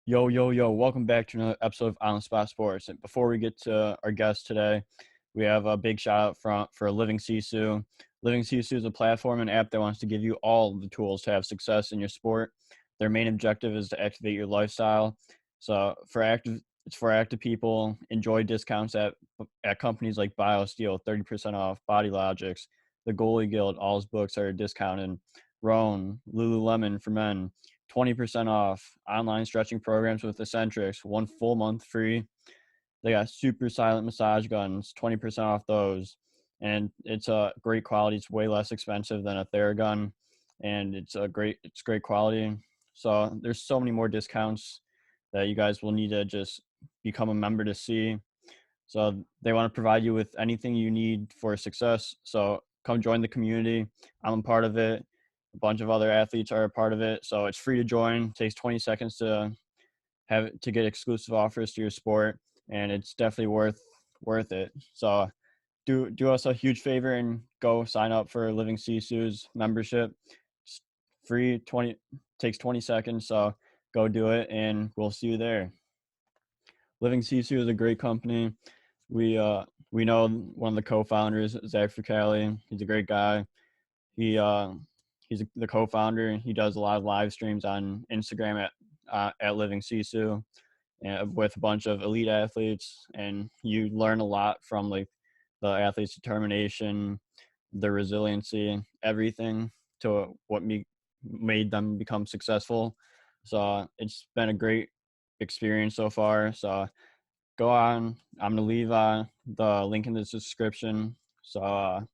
Yo, yo, yo, welcome back to another episode of On the Spot Sports. And before we get to our guest today, we have a big shout out for Living Sisu. Living Sisu is a platform and app that wants to give you all the tools to have success in your sport. Their main objective is to activate your lifestyle. So it's for active people. Enjoy discounts at companies like BioSteel, 30% off, Body Logics, the Goalie Guild, all his books are discounted. Roan, Lululemon for men, 20% off, online stretching programs with Eccentrics, 1 full month free. They got super silent massage guns, 20% off those. And it's a great quality. It's way less expensive than a Theragun, and it's great quality. So there's so many more discounts that you guys will need to just become a member to see. So they want to provide you with anything you need for success. So come join the community. I'm a part of it. A bunch of other athletes are a part of it. So it's free to join. It takes 20 seconds to get exclusive offers to your sport, and it's definitely worth it. So do us a huge favor and go sign up for Living Sisu's membership. It's free, 20 takes 20 seconds. So go do it, and we'll see you there. Living Sisu is a great company. We know one of the co-founders, Zach Fricali. He's a great guy. He's the co-founder. He does a lot of live streams on Instagram at Living Sisu, and with a bunch of elite athletes, and you learn a lot from like the athletes' determination, their resiliency, everything to what made them become successful. So it's been a great experience so far. So go on. I'm gonna leave the link in the description. So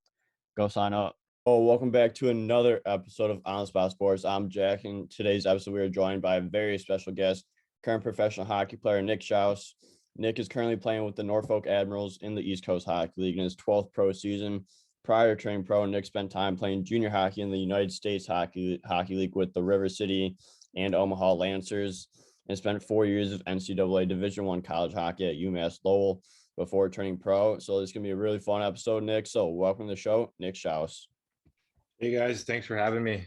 go sign up. Oh, welcome back to another episode of On the Spot Sports. I'm Jack, and today's episode we are joined by a very special guest, current professional hockey player Nick Schaus. Nick is currently playing with the Norfolk Admirals in the East Coast Hockey League in his 12th pro season. Prior to turning pro, Nick spent time playing junior hockey in the United States Hockey League with the River City and Omaha Lancers, and spent 4 years of NCAA Division I college hockey at UMass Lowell before turning pro. So this is going to be a really fun episode, Nick. So welcome to the show, Nick Schaus. Hey guys, thanks for having me.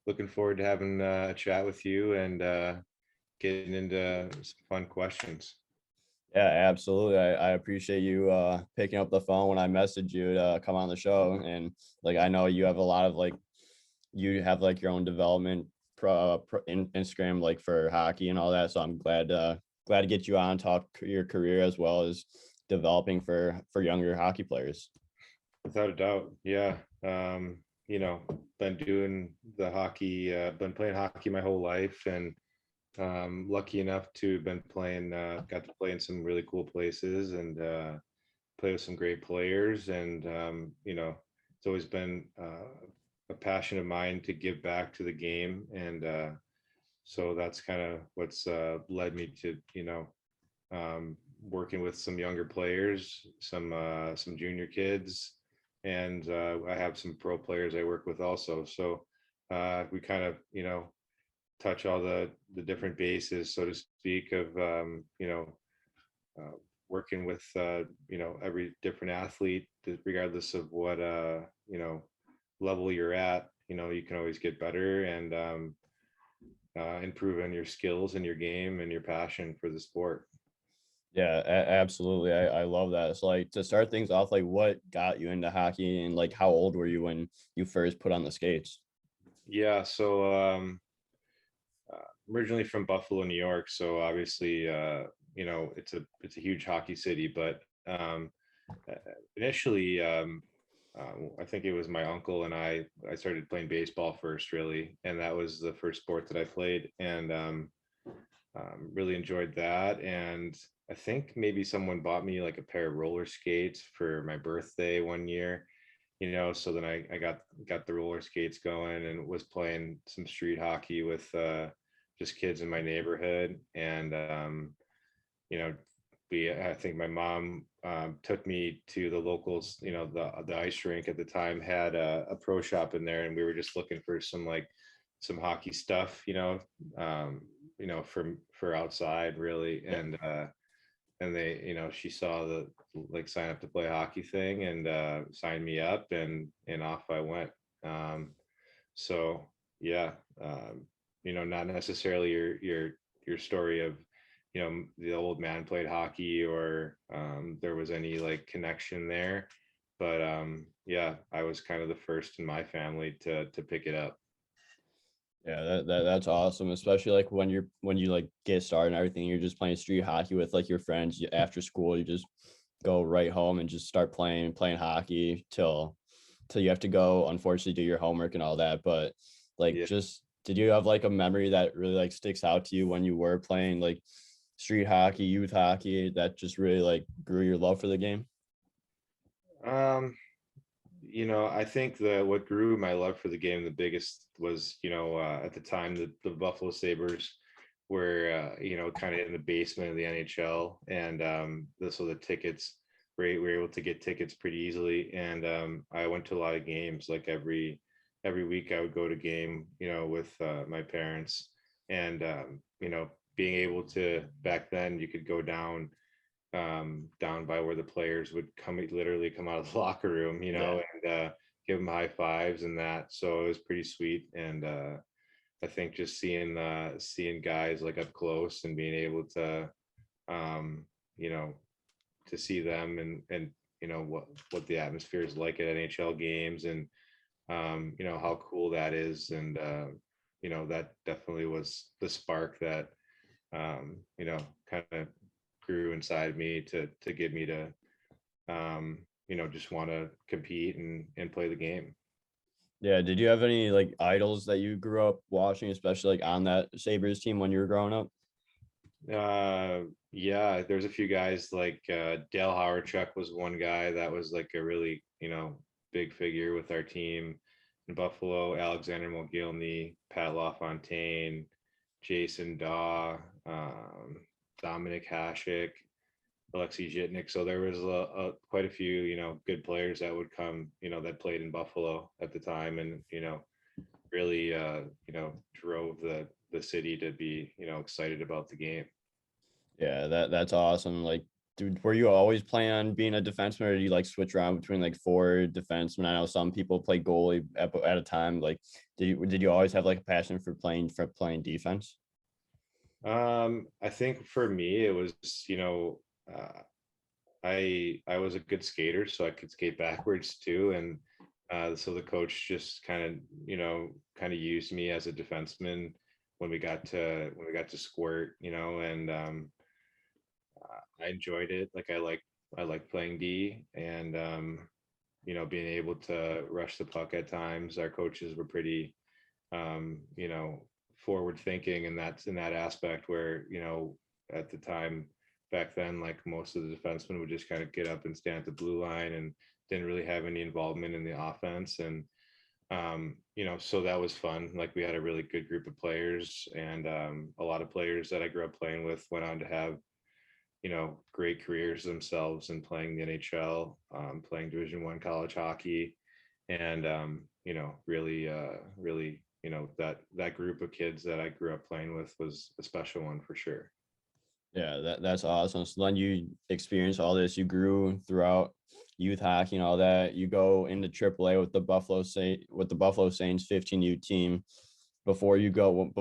Looking forward to having a chat with you and getting into some fun questions. Yeah, absolutely. I appreciate you picking up the phone when I messaged you to come on the show. And like I know you have a lot of you have your own development Instagram like for hockey and all that. So I'm glad to get you on, talk your career as well as developing for younger hockey players. Without a doubt, yeah. Been doing the hockey, been playing hockey my whole life, and lucky enough to have been playing, got to play in some really cool places and play with some great players. And it's always been a passion of mine to give back to the game, and so that's kind of what's led me to working with some younger players, some junior kids, and I have some pro players I work with also. So we kind of touch all the different bases, so to speak, of working with every different athlete, regardless of what level you're at. You can always get better and improve on your skills and your game and your passion for the sport. Yeah, absolutely. I love that. So to start things off, what got you into hockey, and how old were you when you first put on the skates? Yeah, so originally from Buffalo, New York, so obviously it's a huge hockey city, but uh, initially I think it was my uncle and I started playing baseball first, really, and that was the first sport that I played, and really enjoyed that. And I think maybe someone bought me like a pair of roller skates for my birthday one year, so then I got the roller skates going and was playing some street hockey with just kids in my neighborhood. And you know I think my mom took me to the locals. The ice rink at the time had a pro shop in there, and we were just looking for some hockey stuff, for outside, really. And they, she saw the sign up to play hockey thing, and signed me up, and off I went. So yeah, not necessarily your your story of, the old man played hockey, or there was any like connection there. But yeah, I was kind of the first in my family to pick it up. Yeah, that's awesome, especially like when you like get started and everything, you're just playing street hockey with like your friends after school. You just go right home and just start playing hockey till you have to go, unfortunately, do your homework and all that. But like, Yeah. just did you have like a memory that really like sticks out to you when you were playing like street hockey, youth hockey, that just really like grew your love for the game? Um, I think that what grew my love for the game the biggest was, at the time the Buffalo Sabres were, kind of in the basement of the NHL, and so the tickets we were able to get tickets pretty easily, and I went to a lot of games. Like every week, I would go to game, with my parents, and being able to back then you could go down by where the players would literally come out of the locker room, Yeah. and give them high fives and that. So it was pretty sweet. And I think just seeing guys like up close and being able to, um, you know, to see them, and what the atmosphere is like at NHL games, and how cool that is. And that definitely was the spark that, kind of grew inside me to get me to, just want to compete and play the game. Yeah. Did you have any like idols that you grew up watching, especially like on that Sabres team when you were growing up? Yeah, there's a few guys like Dale Howardchuk was one guy that was like a really, big figure with our team in Buffalo. Alexander Mogilny, Pat LaFontaine, Jason Daw, Dominic Hasek, Alexei Zhitnik. So there was quite a few, good players that would come, that played in Buffalo at the time, and really, drove the city to be, excited about the game. Yeah, that's awesome. Like, dude, were you always planning on being a defenseman, or do you like switch around between like four defensemen? I know some people play goalie at a time. Like, did you always have like a passion for playing defense? I think for me it was, uh, I was a good skater, so I could skate backwards too, and so the coach just kind of used me as a defenseman when we got to squirt, and I enjoyed it. Like I like playing D, and being able to rush the puck at times. Our coaches were pretty, um, you know, forward thinking, and that's in that aspect where, at the time back then, like most of the defensemen would just kind of get up and stand at the blue line and didn't really have any involvement in the offense. And so that was fun. Like we had a really good group of players, and a lot of players that I grew up playing with went on to have, great careers themselves and playing the NHL, playing Division I college hockey, and really, really, that group of kids that I grew up playing with was a special one for sure. Yeah, that's awesome. So then you experience all this. You grew throughout youth hockey and all that. You go into AAA with the Buffalo Saints 15U team before you go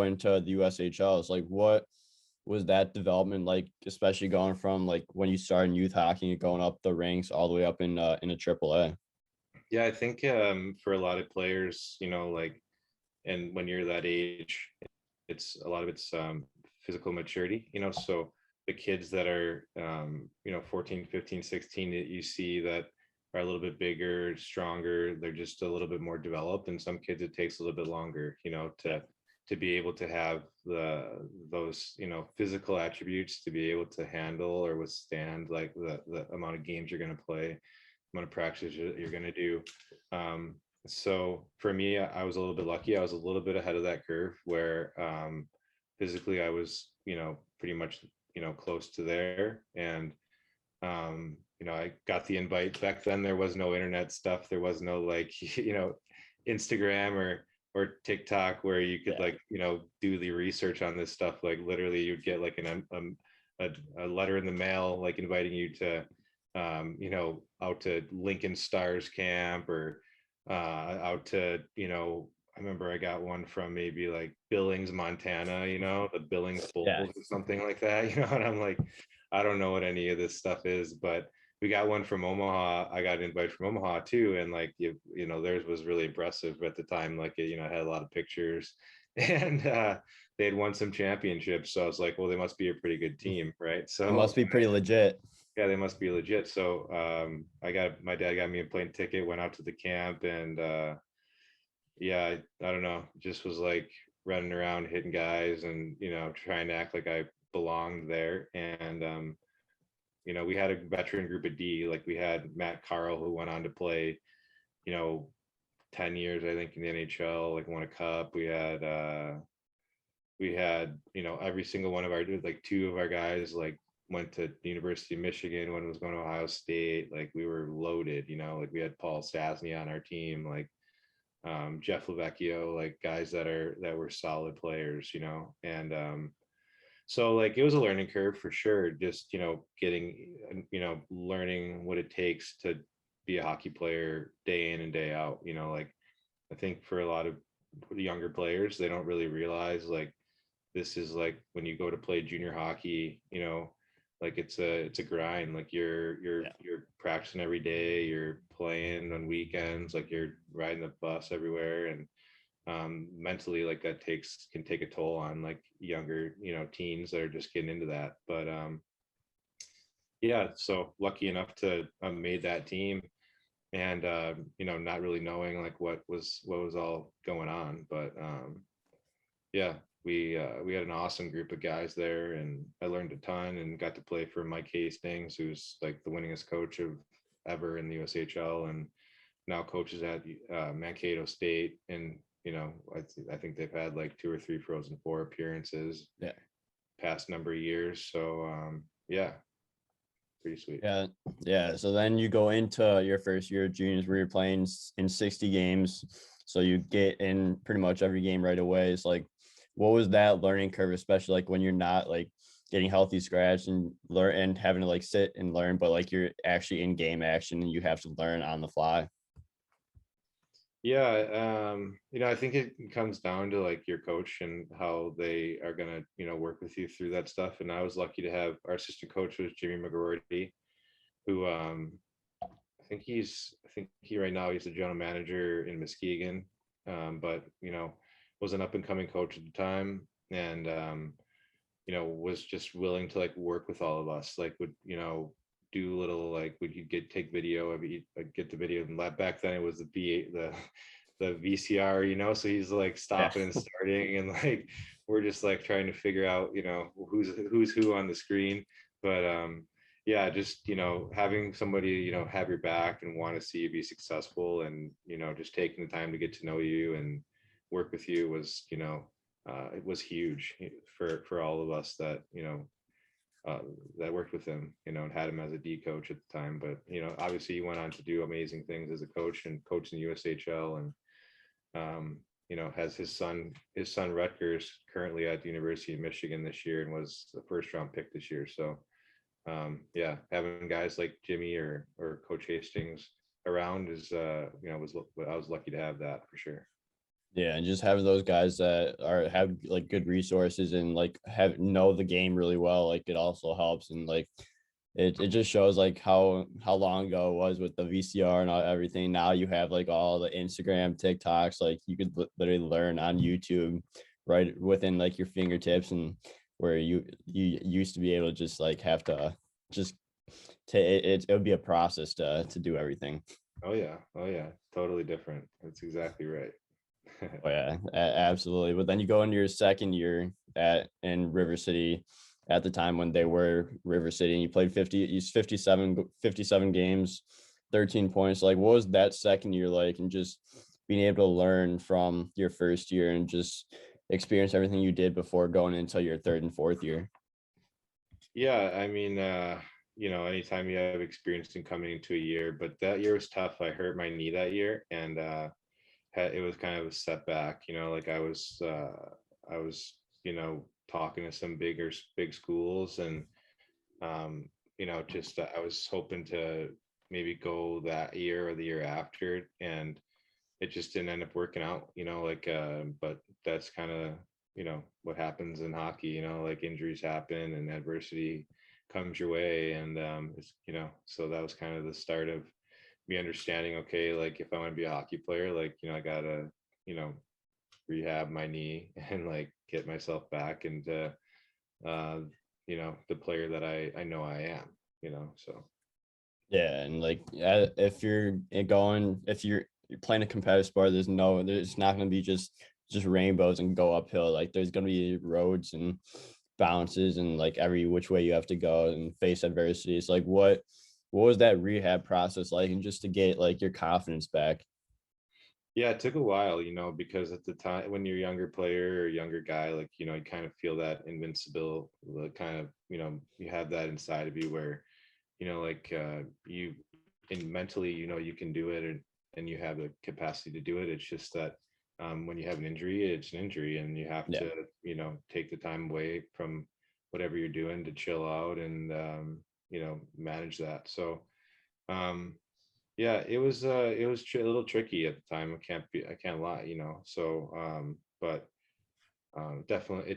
into the USHL. It's like, what was that development like, especially going from like when you started in youth hockey and going up the ranks all the way up in a AAA? Yeah, I think for a lot of players, like, and when you're that age, it's a lot of it's physical maturity, so the kids that are 14, 15, 16 that you see that are a little bit bigger, stronger, they're just a little bit more developed, and some kids it takes a little bit longer, to be able to have those physical attributes to be able to handle or withstand like the amount of games you're going to play, amount of practice you're going to do. So for me, I was a little bit lucky. I was a little bit ahead of that curve where physically I was, pretty much, close to there. And, I got the invite. Back then there was no internet stuff. There was no like, Instagram or TikTok where you could Yeah. like, do the research on this stuff. Like literally you'd get like a letter in the mail, like inviting you to, out to Lincoln Stars camp, or out to, remember I got one from maybe like Billings, Montana, the Billings Yeah. Bulls or something like that, and I'm like, I don't know what any of this stuff is, but we got one from Omaha. I got an invite from Omaha too. And like, theirs was really impressive at the time. Like, it had a lot of pictures and they had won some championships. So I was like, well, they must be a pretty good team. Right. It So must be pretty legit. yeah, they must be legit. So my dad got me a plane ticket, went out to the camp, and yeah, I don't know, just was like running around hitting guys and trying to act like I belonged there. And we had a veteran group of D, like we had Matt Carl, who went on to play, you know, 10 years, I think, in the NHL, like won a cup. We had, every single one of our, like two of our guys, like went to the University of Michigan, one was going to Ohio State. Like we were loaded, like we had Paul Stasny on our team, like Jeff Lavecchio, like guys that were solid players, and so like it was a learning curve for sure, just getting learning what it takes to be a hockey player day in and day out. Like I think for a lot of the younger players, they don't really realize like this is like when you go to play junior hockey, like it's a grind. Like Yeah. you're practicing every day, you're playing on weekends, like you're riding the bus everywhere. And mentally, like that can take a toll on like younger teens that are just getting into that. But yeah, so lucky enough to made that team. And not really knowing like what was all going on. But yeah, we had an awesome group of guys there, and I learned a ton and got to play for Mike Hastings, who's like the winningest coach of ever in the USHL, and now coaches at Mankato State. And I think they've had like 2 or 3 Frozen Four appearances Yeah. past number of years. So yeah, pretty sweet. Yeah. Yeah. So then you go into your first year of juniors where you're playing in 60 games. So you get in pretty much every game right away. It's like, what was that learning curve, especially like when you're not like getting healthy scratch and learn and having to like sit and learn, but like you're actually in game action and you have to learn on the fly. Yeah, I think it comes down to like your coach and how they are gonna, work with you through that stuff. And I was lucky to have our assistant coach was Jimmy McGroarty, who I think he right now he's the general manager in Muskegon, but was an up and coming coach at the time, and was just willing to like work with all of us, like would do little like would you take video of you get the video, and back then it was the VCR, so he's like Yeah. stopping and starting, and like we're just like trying to figure out who's who on the screen. But yeah, just having somebody have your back and want to see you be successful, and just taking the time to get to know you and work with you was it was huge for all of us that that worked with him, and had him as a D coach at the time. But obviously he went on to do amazing things as a coach and coach in the USHL, and has his son Rutgers currently at the University of Michigan this year, and was the first round pick this year. So yeah, having guys like Jimmy or Coach Hastings around is I was lucky to have that for sure. Yeah, and just having those guys that have like good resources and like know the game really well, like it also helps. And like it just shows like how long ago it was with the VCR and everything. Now you have like all the Instagram, TikToks, like you could literally learn on YouTube right within like your fingertips, and where you used to be able to just like have to just it would be a process to do everything. Oh yeah, oh yeah, totally different. That's exactly right. Oh yeah, absolutely. But then you go into your second year in River City at the time when they were River City, and you played 57 games, 13 points. Like, what was that second year like? And just being able to learn from your first year and just experience everything you did before going into your third and fourth year. Yeah, I mean, anytime you have experience in coming into a year, but that year was tough. I hurt my knee that year, and it was kind of a setback. Like I was talking to some big schools, and just I was hoping to maybe go that year or the year after, and it just didn't end up working out, but that's kind of, what happens in hockey, like injuries happen and adversity comes your way. And, so that was kind of the start of me understanding, okay, like if I want to be a hockey player, like, I gotta, you know, rehab my knee and like get myself back into, uh, the player that I know I am, so. Yeah, and like if you're playing a competitive sport, there's not going to be just rainbows and go uphill. Like there's going to be roads and bounces and like every which way you have to go and face adversity. It's like what was that rehab process like, and just to get like your confidence back? Yeah, it took a while, because at the time when you're a younger player or younger guy, like, you kind of feel that invincible, kind of, you have that inside of you where, you and mentally, you can do it, and you have the capacity to do it. It's just that when you have an injury, it's an injury, and you have Yeah. to, take the time away from whatever you're doing to chill out and, manage that. So, um, yeah, it was a little tricky at the time. I can't lie, So, but it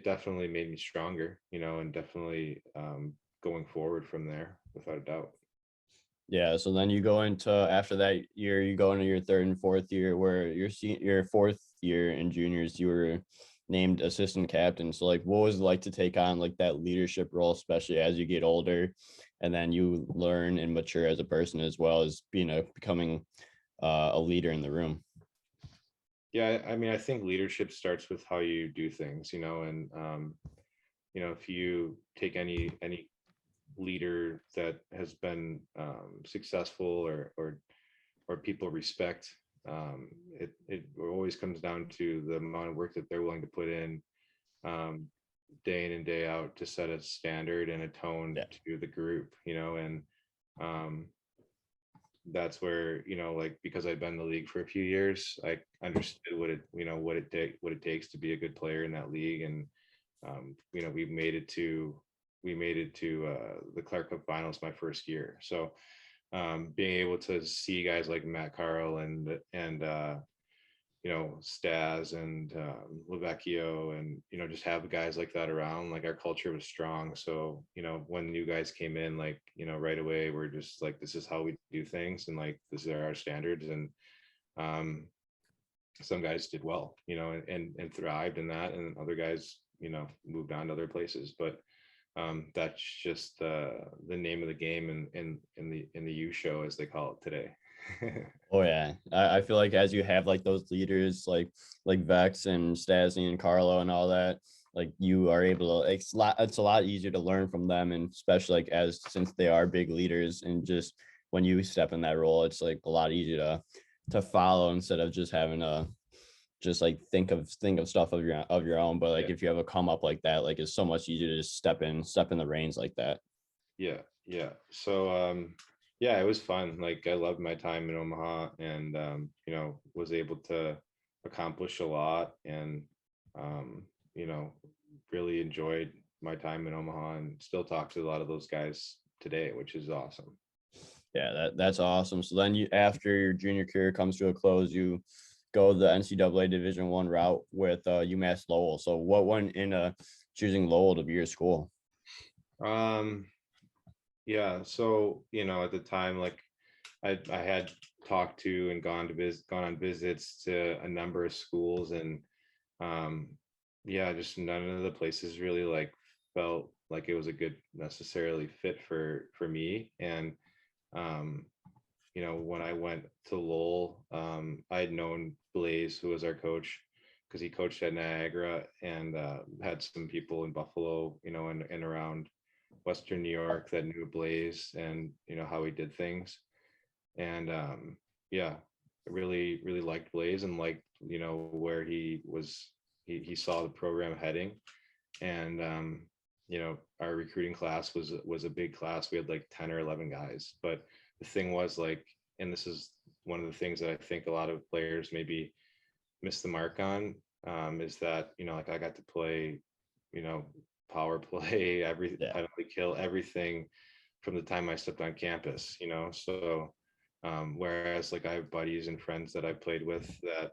definitely made me stronger, and definitely going forward from there, without a doubt. Yeah, so then you go into after that year, you go into your third and fourth year, where your fourth year in juniors, you were named assistant captain. So like, what was it like to take on like that leadership role, especially as you get older, and then you learn and mature as a person, as well as becoming a leader in the room? Yeah, I mean, I think leadership starts with how you do things, and if you take any leader that has been successful, or people respect, it always comes down to the amount of work that they're willing to put in, um, day in and day out, to set a standard and a tone Yeah. to the group, and um, that's where, like, because I've been in the league for a few years, I understood what it takes to be a good player in that league. And we made it to the Clark Cup finals my first year. So being able to see guys like Matt Carl and Staz and Lavecchio, and just have guys like that around. Like, our culture was strong, so when new guys came in, like, right away, we're just like, this is how we do things, and like, this are our standards. And um, some guys did well, and thrived in that, and other guys, moved on to other places. But that's just the name of the game in the U show, as they call it today. Oh yeah, I feel like as you have like those leaders like Vex and Stasny and Carlo and all that, like you are able to, it's a lot easier to learn from them, and especially like as since they are big leaders, and just when you step in that role, it's like a lot easier to follow, instead of just having to just like think of stuff of your own. But like Yeah. if you have a come up like that, like it's so much easier to just step in the reins like that. Yeah, yeah. So yeah, it was fun. Like, I loved my time in Omaha, and was able to accomplish a lot, and um, you know, really enjoyed my time in Omaha, and still talk to a lot of those guys today, which is awesome. Yeah, that's awesome. So then you, after your junior career comes to a close, you go the NCAA Division One route with UMass Lowell. So what went into choosing Lowell to be your school? Um, yeah, so at the time, like, I had talked to and gone on visits to a number of schools, and um yeah, just none of the places really like felt like it was a good necessarily fit for me. And um when I went to Lowell, I had known Blaze, who was our coach, because he coached at Niagara, and had some people in Buffalo, and around Western New York, that knew Blaze, and how he did things. And yeah, I really really liked Blaze, and liked where he saw the program heading. And our recruiting class was a big class. We had like 10 or 11 guys. But the thing was, like, and this is one of the things that I think a lot of players maybe miss the mark on, is that like, I got to play, you know power play, every Yeah. penalty kill, everything, from the time I stepped on campus. So Whereas like I have buddies and friends that I played with that,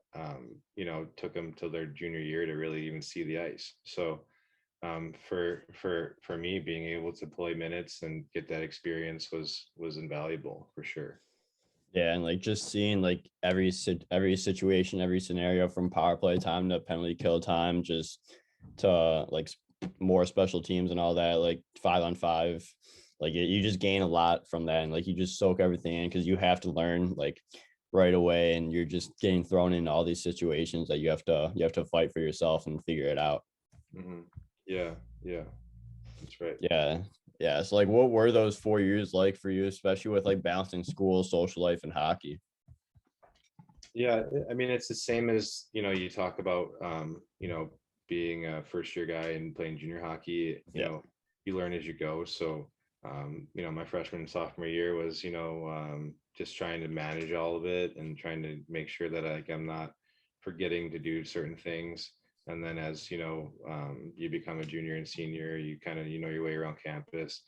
took them till their junior year to really even see the ice. So for me, being able to play minutes and get that experience was invaluable for sure. Yeah, and like just seeing like every situation, every scenario from power play time to penalty kill time, just to like more special teams and all that, like 5-on-5, like you just gain a lot from that, and like you just soak everything in because you have to learn like right away, and you're just getting thrown in all these situations that you have to fight for yourself and figure it out. Hmm. Yeah, yeah, that's right. Yeah. Yeah. So like what were those 4 years like for you, especially with like balancing school, social life, and hockey? Yeah, I mean, it's the same as, you talk about, being a first year guy and playing junior hockey, Yeah. you learn as you go. So, my freshman and sophomore year was, just trying to manage all of it and trying to make sure that I'm not forgetting to do certain things. And then as, you become a junior and senior, you kind of, your way around campus,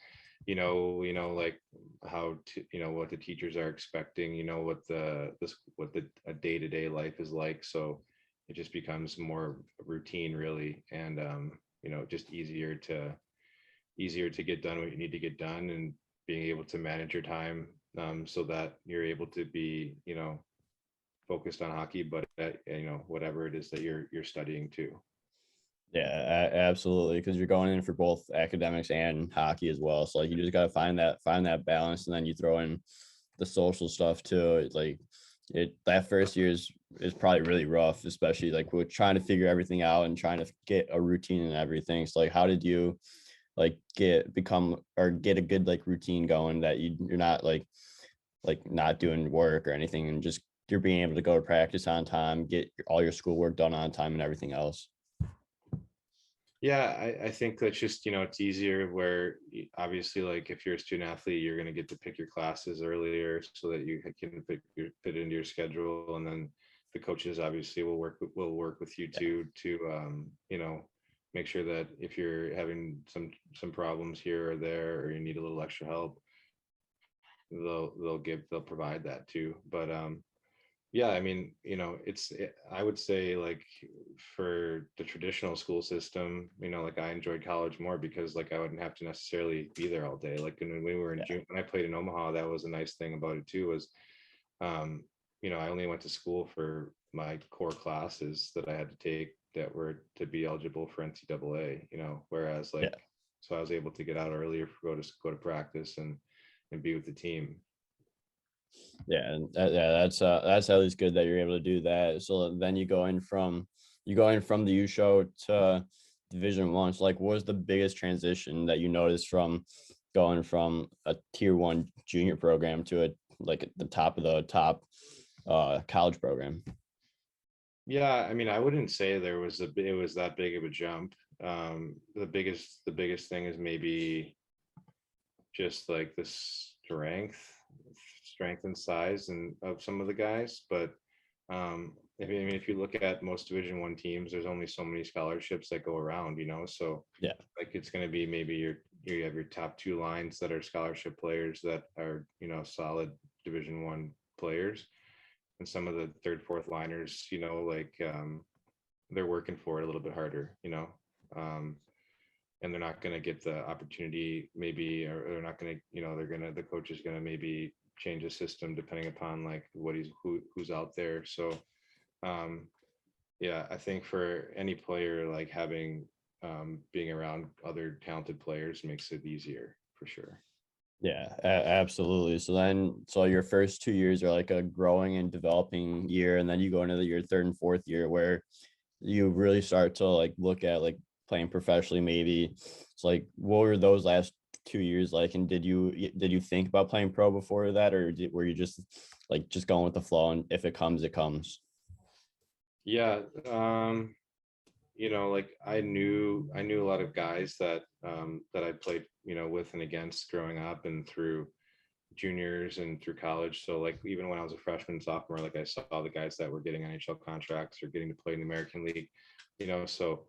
like how to, what the teachers are expecting, what the a day-to-day life is like. So it just becomes more routine really, and just easier to get done what you need to get done, and being able to manage your time, so that you're able to be, focused on hockey, but whatever it is that you're studying too. Yeah, absolutely. Because you're going in for both academics and hockey as well. So like you just gotta find that balance, and then you throw in the social stuff too. It's like that first year is probably really rough, especially like with trying to figure everything out and trying to get a routine and everything. So like how did you like get a good like routine going that you're not like not doing work or anything, and just you're being able to go to practice on time, get all your schoolwork done on time and everything else. Yeah, I think that's just, it's easier where obviously, like if you're a student athlete, you're going to get to pick your classes earlier so that you can fit into your schedule. And then the coaches obviously will work with you too to, make sure that if you're having some problems here or there, or you need a little extra help, they'll provide that too. But yeah, I mean, I would say like for the traditional school system, like I enjoyed college more because like I wouldn't have to necessarily be there all day. Like when we were in June, when I played in Omaha, that was a nice thing about it too, was, um, I only went to school for my core classes that I had to take that were to be eligible for NCAA, whereas Yeah. like, so I was able to get out earlier, go to practice and be with the team. Yeah, and that's at least good that you're able to do that. So then you go in from the U show to Division 1. So like, what was the biggest transition that you noticed from going from a tier 1 junior program to a like at the top of the top college program? Yeah, I mean, I wouldn't say it was that big of a jump. The biggest thing is maybe just like the strength and size and of some of the guys. But if you look at most Division 1 teams, there's only so many scholarships that go around, So Yeah. like it's going to be maybe you have your top two lines that are scholarship players that are, solid Division 1 players, and some of the third, fourth liners, like, they're working for it a little bit harder, um, and they're not going to get the opportunity maybe, or they're not going to, the coach is going to maybe change the system depending upon like who's out there. So, um, yeah, I think for any player, like having, being around other talented players makes it easier for sure. Yeah, absolutely. So your first 2 years are like a growing and developing year, and then you go into your third and fourth year where you really start to like look at like playing professionally. Maybe it's like, what were those last 2 years like? And did you think about playing pro before that, or were you just going with the flow, and if it comes, it comes? Yeah, like I knew a lot of guys that I played, with and against growing up and through juniors and through college. So like even when I was a freshman, sophomore, like I saw the guys that were getting NHL contracts or getting to play in the American League, so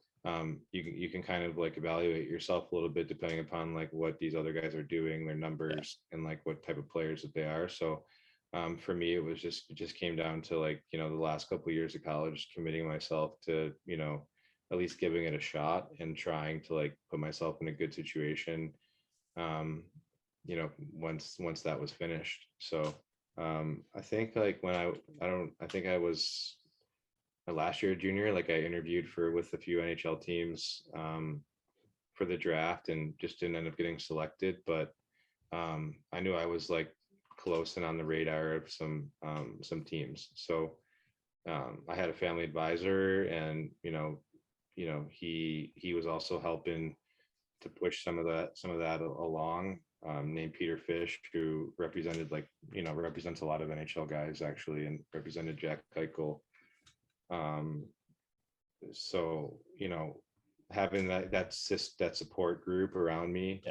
you can kind of like evaluate yourself a little bit depending upon like what these other guys are doing, their Yeah. numbers, and like what type of players that they are. So For me, it just came down to like, the last couple of years of college, committing myself to, at least giving it a shot and trying to like put myself in a good situation. Um, once that was finished. So I think like I think I was last year junior, like I interviewed with a few NHL teams for the draft and just didn't end up getting selected. But I knew I was like close and on the radar of some teams. So I had a family advisor, and he was also helping to push some of that along. Named Peter Fish, who represents a lot of NHL guys actually, and represented Jack Eichel. Um, so having that support group around me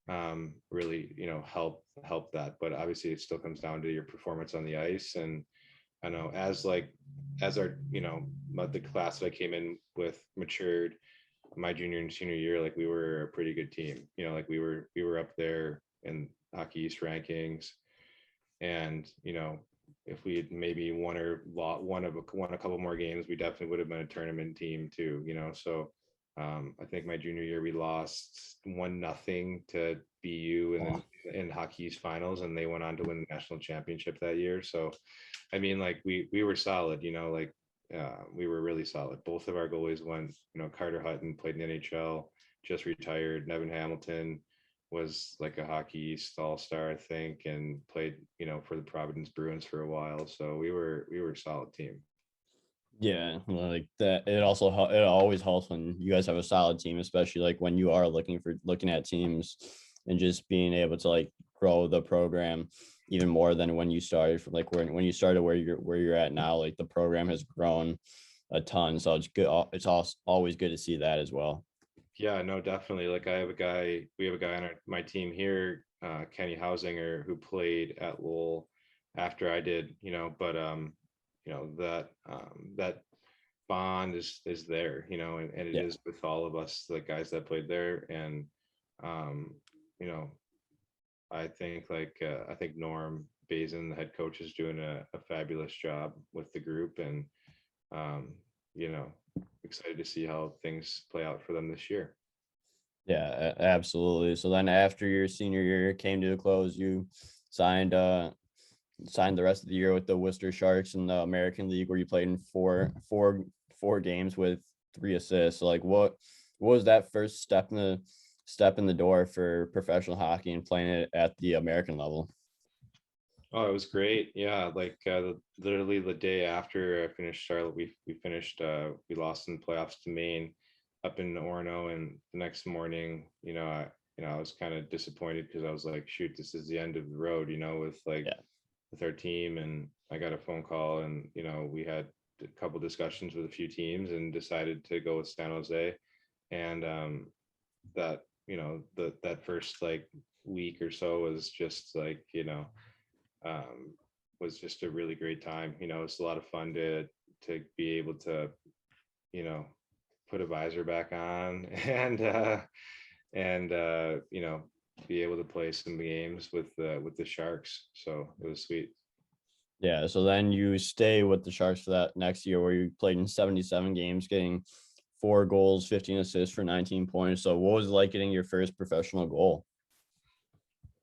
Yeah. really help that. But obviously it still comes down to your performance on the ice. And I know as our the class that I came in with matured, my junior and senior year, like we were a pretty good team. Like we were up there in Hockey East rankings. And if we had maybe won a couple more games, we definitely would have been a tournament team too. So I think my junior year we lost 1-0 to BU in Hockey East finals, and they went on to win the national championship that year. So I mean, like we were solid. Like we were really solid. Both of our goalies went. Carter Hutton played in the NHL, just retired. Nevin Hamilton was like a Hockey East all-star, I think, and played, for the Providence Bruins for a while. So we were a solid team. Yeah, like that. It also it always helps when you guys have a solid team, especially like when you are looking at teams and just being able to like grow the program even more than when you started from like when you started where you're at now. Like the program has grown a ton, so it's good. It's also always good to see that as well. Yeah, no, definitely. Like we have a guy on my team here, Kenny Hausinger, who played at Lowell after I did, but that bond is there, and it Yeah. is with all of us, the guys that played there. And um, you know, I think Norm Bazin, the head coach, is doing a fabulous job with the group, and um, you know, excited to see how things play out for them this year. Yeah, absolutely. So then after your senior year came to a close, you signed signed the rest of the year with the Worcester Sharks in the American League, where you played in four games with 3 assists. So like what was that first step in the door for professional hockey and playing it at the American level? Oh, it was great. Yeah, like literally the day after I finished Charlotte, we finished. We lost in the playoffs to Maine, up in Orono, and the next morning, I was kind of disappointed because I was like, shoot, this is the end of the road, Yeah. with our team. And I got a phone call, and we had a couple discussions with a few teams and decided to go with San Jose. And that that first like week or so was just like um, was just a really great time. It's a lot of fun to be able to, you know, put a visor back on and be able to play some games with the Sharks. So it was sweet. Yeah. So then you stay with the Sharks for that next year, where you played in 77 games, getting 4 goals, 15 assists for 19 points. So what was it like getting your first professional goal?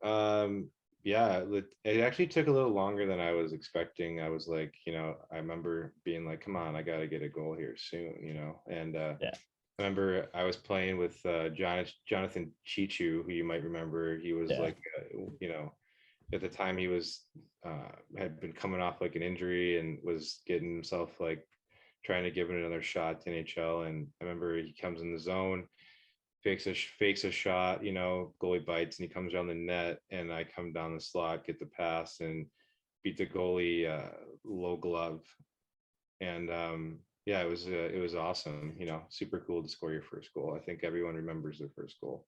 Um, yeah, it actually took a little longer than I was expecting. I was like, I remember being like, come on, I got to get a goal here soon, and Yeah. I remember I was playing with Jonathan Chichu, who you might remember. He was Yeah. like, at the time he was had been coming off like an injury and was getting himself like trying to give it another shot to NHL. And I remember he comes in the zone, fakes a shot, goalie bites, and he comes around the net, and I come down the slot, get the pass, and beat the goalie low glove. And yeah, it was awesome. Super cool to score your first goal. I think everyone remembers their first goal.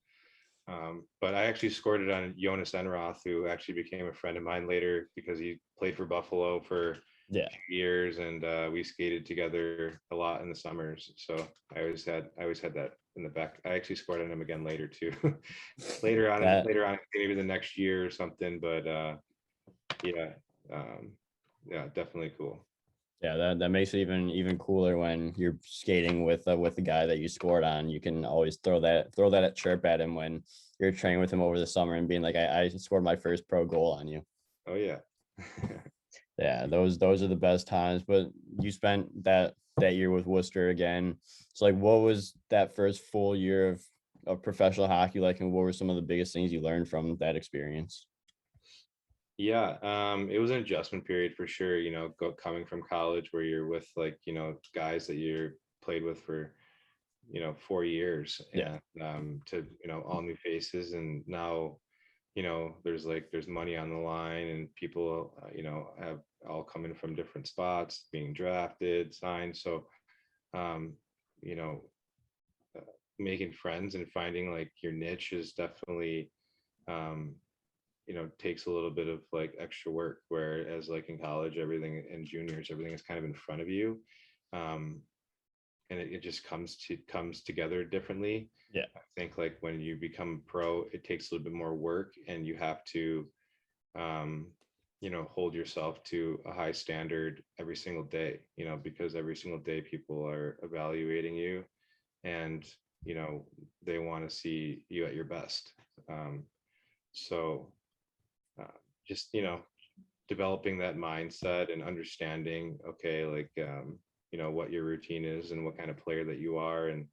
But I actually scored it on Jonas Enroth, who actually became a friend of mine later because he played for Buffalo for a Yeah. few years, and we skated together a lot in the summers. So I always had that in the back. I actually scored on him again later too. later on, That later on, maybe the next year or something. But yeah, yeah, definitely cool. Yeah, that makes it even cooler when you're skating with the guy that you scored on. You can always throw that chirp at him when you're training with him over the summer and being like, I scored my first pro goal on you. Oh yeah. Yeah, those are the best times. But you spent that year with Worcester again. So like, what was that first full year of professional hockey like, and what were some of the biggest things you learned from that experience? Yeah, it was an adjustment period for sure. Coming from college where you're with like, guys that you're played with for, 4 years, Yeah, and to, all new faces. And now, there's money on the line, and people, have all coming from different spots, being drafted, signed. So, um, you know, making friends and finding like your niche is definitely, um, takes a little bit of like extra work, whereas like in college, everything, and juniors, everything is kind of in front of you. um, and it just comes together differently. yeah, I think like when you become pro, it takes a little bit more work, and you have to, um, hold yourself to a high standard every single day, because every single day people are evaluating you, and you know they want to see you at your best. So uh, just developing that mindset and understanding, okay, like, what your routine is and what kind of player that you are, and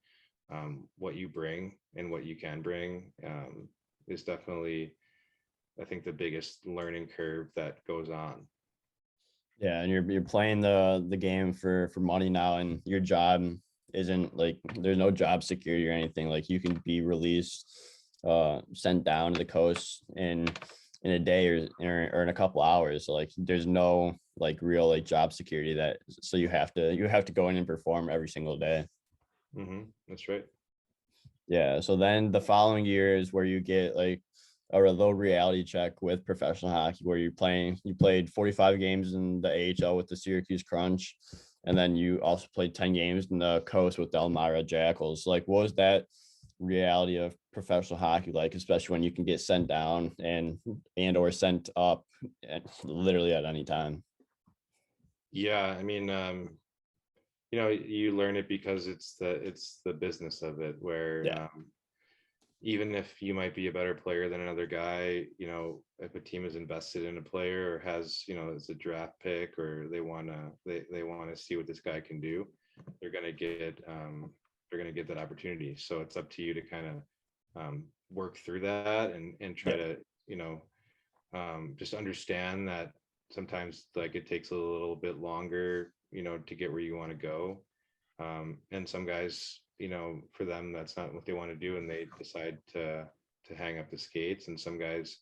what you bring and what you can bring, is definitely, I think, the biggest learning curve that goes on. yeah. And you're playing the game for money now, and your job isn't like there's no job security or anything. Like you can be released, sent down to the coast in a day or in a couple hours. So like there's no like real like job security that so you have to go in and perform every single day. That's right. Yeah. So then the following year is where you get like a little reality check with professional hockey where you played 45 games in the AHL with the Syracuse Crunch. And then you also played 10 games in the coast with the Elmira Jackals. Like, what was that reality of professional hockey like, especially when you can get sent down and or sent up literally at any time? Yeah, I mean, you learn it because it's the business of it, where, Yeah. even if you might be a better player than another guy, if a team is invested in a player, or has, it's a draft pick, or they want to see what this guy can do, they're going to get they're going to get that opportunity. So it's up to you to kind of, work through that, and try Yeah. to, just understand that sometimes like it takes a little bit longer, to get where you want to go. And some guys, for them, that's not what they want to do, and they decide to hang up the skates. And some guys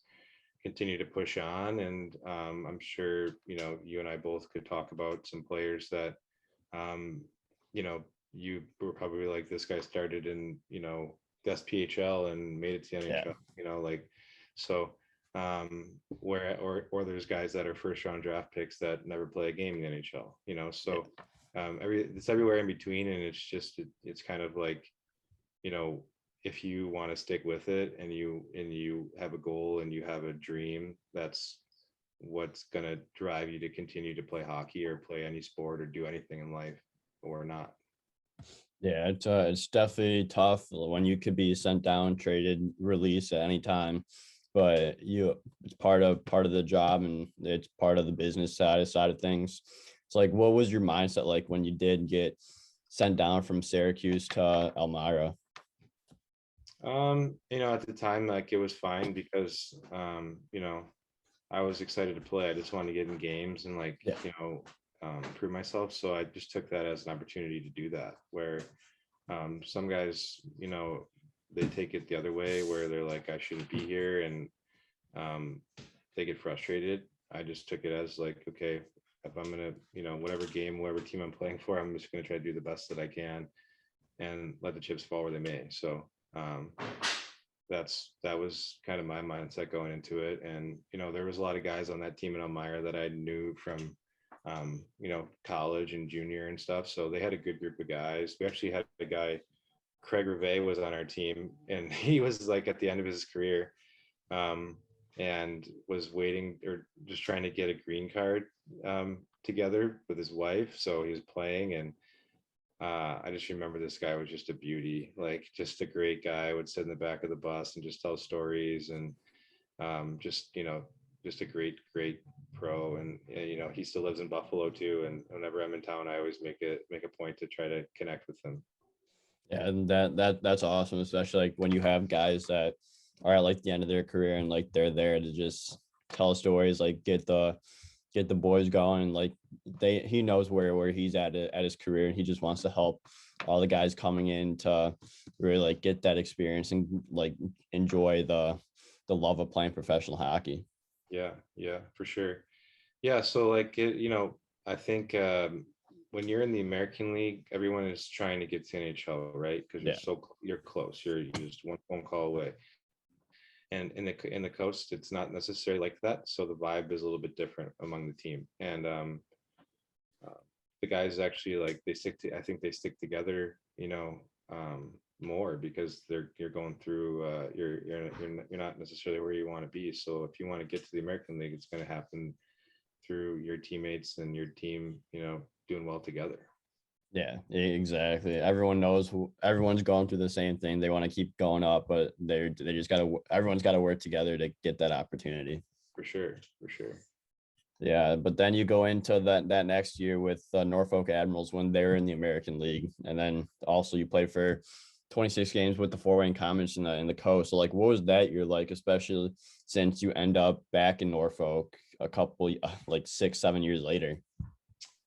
continue to push on. And I'm sure, you and I both could talk about some players that, um, you know, you were probably like, this guy started in, the SPHL and made it to the Yeah. NHL, like, so, where, or there's guys that are first round draft picks that never play a game in the NHL, so, it's everywhere in between. And it's just, it's kind of like, you know if you want to stick with it, and you have a goal and you have a dream, that's what's going to drive you to continue to play hockey or play any sport or do anything in life, or not. Yeah, it's definitely tough when you could be sent down, traded, released at any time, but it's part of the job and it's part of the business side of things. It's like, what was your mindset like when you did get sent down from Syracuse to Elmira? At the time, like, it was fine because, I was excited to play. I just wanted to get in games and, like, Yeah, prove myself. So I just took that as an opportunity to do that. Where, some guys, they take it the other way, where they're like, I shouldn't be here, and, um, they get frustrated. I just took it as like, okay, if I'm gonna, whatever game, whatever team I'm playing for, I'm just gonna try to do the best that I can, and let the chips fall where they may. So, um, that was kind of my mindset going into it. And there was a lot of guys on that team in Elmira that I knew from, college and junior and stuff. So they had a good group of guys. We actually had a guy, Craig Rivet, was on our team, and he was like at the end of his career. um, and was waiting or just trying to get a green card together with his wife. So he was playing, and I just remember this guy was just a beauty, like just a great guy. Would sit in the back of the bus and just tell stories, and just just a great pro. And he still lives in Buffalo too. And whenever I'm in town, I always make a point to try to connect with him. Yeah, and that's awesome, especially like when you have guys that are at like the end of their career and like they're there to just tell stories, like get the boys going, and like he knows where he's at his career, and he just wants to help all the guys coming in to really like get that experience and like enjoy the love of playing professional hockey. Yeah, for sure. Yeah, so like I think when you're in the American League, everyone is trying to get to NHL, right? Because Yeah. you're close. You're just one phone call away. And in the coast, it's not necessarily like that. So the vibe is a little bit different among the team. And uh, the guys actually like I think they stick together, more because you're going through you're not necessarily where you want to be. So if you want to get to the American League, it's going to happen through your teammates and your team, doing well together. Yeah, exactly. Everyone knows everyone's going through the same thing. They want to keep going up, but they just gotta everyone's got to work together to get that opportunity. For sure, for sure. Yeah, but then you go into that next year with Norfolk Admirals when they're in the American League, and then also you play for 26 games with the Wayne Komets in the coast. So like, what was that year like, especially since you end up back in Norfolk a couple like 6-7 years later?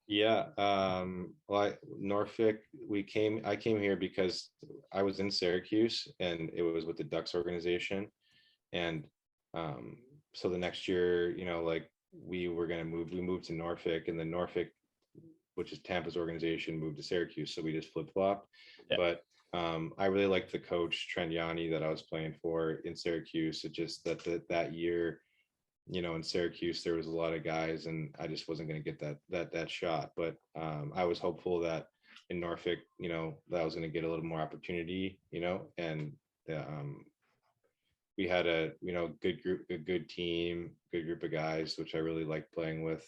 Yeah. Well, Norfolk, I came here because I was in Syracuse and it was with the Ducks organization. And um, so the next year, like we moved to Norfolk, and then Norfolk, which is Tampa's organization, moved to Syracuse. So we just flip flopped. Yeah, But I really liked the coach Trent Yanni that I was playing for in Syracuse. It just that year, in Syracuse, there was a lot of guys, and I just wasn't going to get that shot. But I was hopeful that in Norfolk, that I was going to get a little more opportunity, and we had a good team, good group of guys, which I really liked playing with,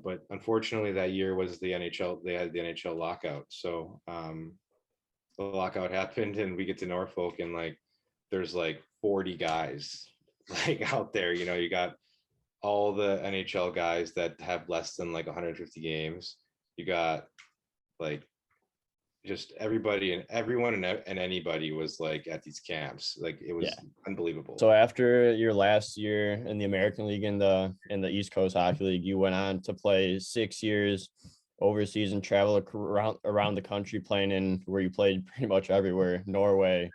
but unfortunately that year was the NHL. They had the NHL lockout, so the lockout happened, and we get to Norfolk, and like there's like 40 guys like out there. You got all the NHL guys that have less than like 150 games. You got like just everybody and everyone and anybody was like at these camps. Like it yeah. was unbelievable. So after your last year in the American League in the East Coast Hockey League, you went on to play 6 years overseas and travel around the country, playing in where you played pretty much everywhere: Norway,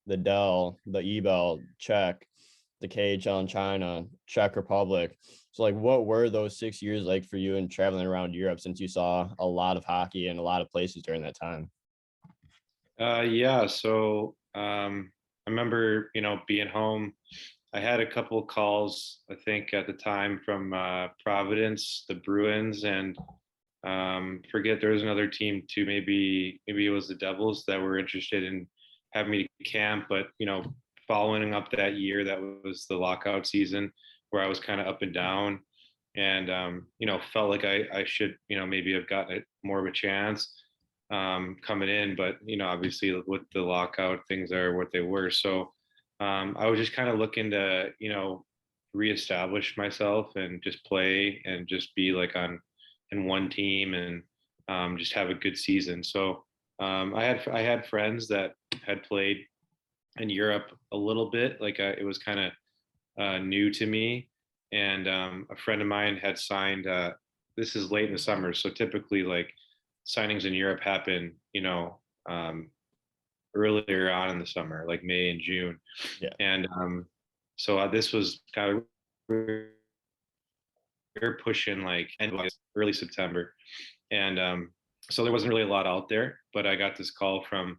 the Dell, the EBEL, Czech, the KHL in China, Czech Republic. So like, what were those 6 years like for you in traveling around Europe, since you saw a lot of hockey in a lot of places during that time? Yeah. So I remember, being home. I had a couple of calls, I think, at the time from Providence, the Bruins, and forget there was another team too. Maybe it was the Devils that were interested in having me to camp. But following up that year, that was the lockout season where I was kind of up and down, and felt like I should maybe have gotten it more of a chance coming in. But obviously with the lockout, things are what they were. So I was just kind of looking to reestablish myself and just play and just be like on in one team, and just have a good season. So I had friends that had played in Europe a little bit. Like it was kind of new to me, and a friend of mine had signed. This is late in the summer, so typically like signings in Europe happen, earlier on in the summer, like May and June, Yeah. and so this was kind of we're pushing like end of August, early September, and so there wasn't really a lot out there. But I got this call from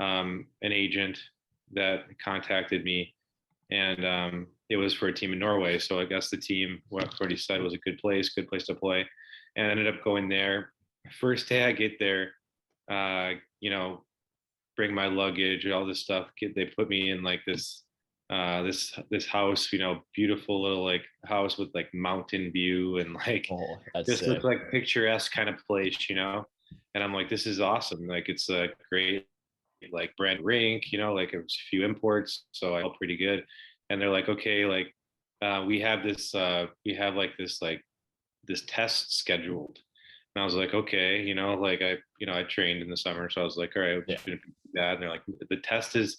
an agent that contacted me, and it was for a team in Norway. So I guess the team, what I've already said, was a good place to play, and I ended up going there. First day I get there, uh, you know, bring my luggage and all this stuff. They put me in like this this house, beautiful little like house with like mountain view and like Oh, that's just sick. looked like picturesque kind of place. And I'm like, this is awesome. Like it's a great like brand rink, like it was a few imports, so I felt pretty good. And they're like, okay, like we have like this test scheduled. And I was like, okay, like I trained in the summer, so I was like, all right, I'm Yeah. just gonna do that. And they're like, the test is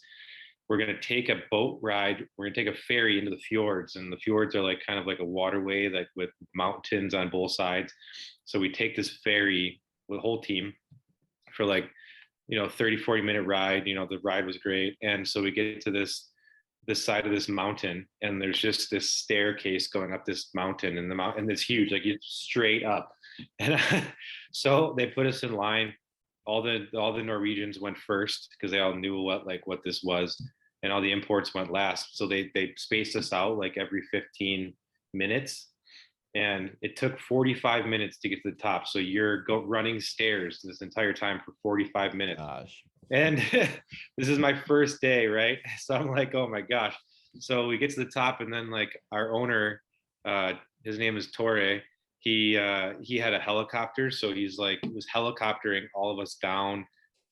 we're gonna take a boat ride, we're gonna take a ferry into the fjords, and the fjords are like kind of like a waterway like with mountains on both sides. So we take this ferry with the whole team for like 30-40 minute ride. The ride was great. And so we get to this side of this mountain, and there's just this staircase going up this mountain, and the mountain, and it's huge, like it's straight up. And so they put us in line. All the Norwegians went first because they all knew what this was, and all the imports went last. So they spaced us out like every 15 minutes, and it took 45 minutes to get to the top. So you're running stairs this entire time for 45 minutes. Gosh. And this is my first day, right? So I'm like, oh my gosh. So we get to the top, and then like our owner, his name is Torre. He had a helicopter, so he was helicoptering all of us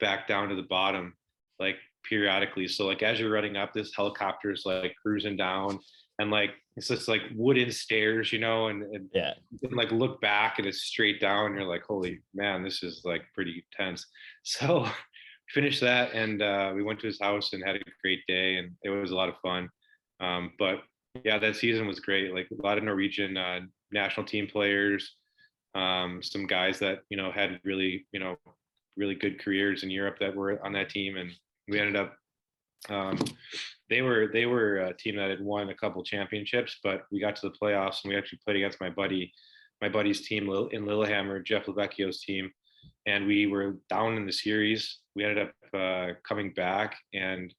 back down to the bottom, like periodically. So like as you're running up, this helicopter is like cruising down, and like it's just like wooden stairs, and Yeah. you can like look back and it's straight down. And you're like, holy man, this is like pretty tense. So finished that, and we went to his house and had a great day, and it was a lot of fun. But yeah, that season was great. Like a lot of Norwegian national team players, some guys that had really good careers in Europe that were on that team, and we ended up. Um, they were a team that had won a couple championships, but we got to the playoffs, and we actually played against my buddy's team in Lillehammer, Jeff Lavecchio's team, and we were down in the series. We ended up coming back and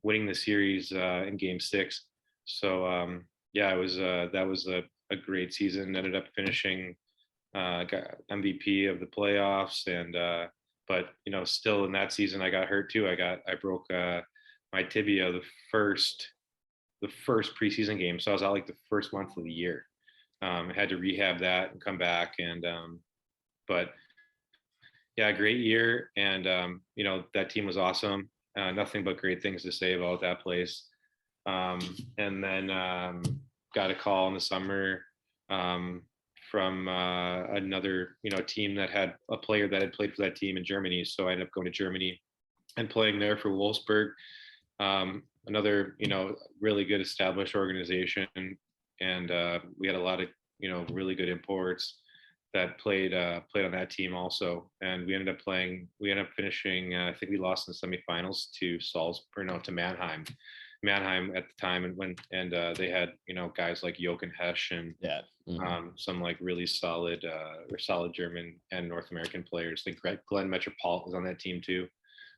winning the series in Game 6. So yeah, it was that was a great season. Ended up finishing got MVP of the playoffs, and but still in that season I got hurt too. I broke my tibia the first preseason game, so I was out like the first month of the year. I had to rehab that and come back, and but yeah, great year. And that team was awesome. Nothing but great things to say about that place. And then got a call in the summer from another team that had a player that had played for that team in Germany. So I ended up going to Germany and playing there for Wolfsburg, another really good established organization. And we had a lot of really good imports that played on that team also. And we ended up finishing, I think we lost in the semifinals to Mannheim at the time. And they had guys like Jochen Hesch and Yeah. Mm-hmm. some like really solid German and North American players. I think Glenn Metropole was on that team too.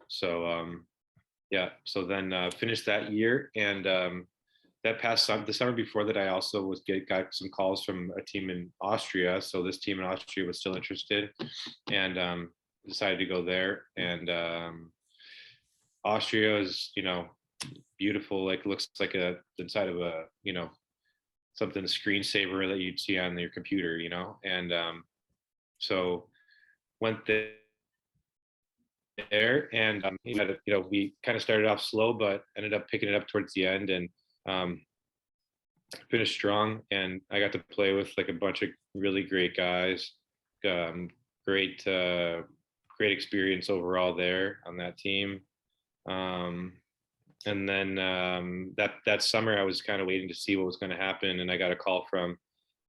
So yeah, so then finished that year. And the summer before that, I also got some calls from a team in Austria. So this team in Austria was still interested, and decided to go there. And Austria is beautiful. Like looks like the inside of a something screensaver that you'd see on your computer. And so went there, and we kind of started off slow, but ended up picking it up towards the end, and finished strong. And I got to play with like a bunch of really great guys. Great experience overall there on that team. And then that summer I was kind of waiting to see what was going to happen, and I got a call from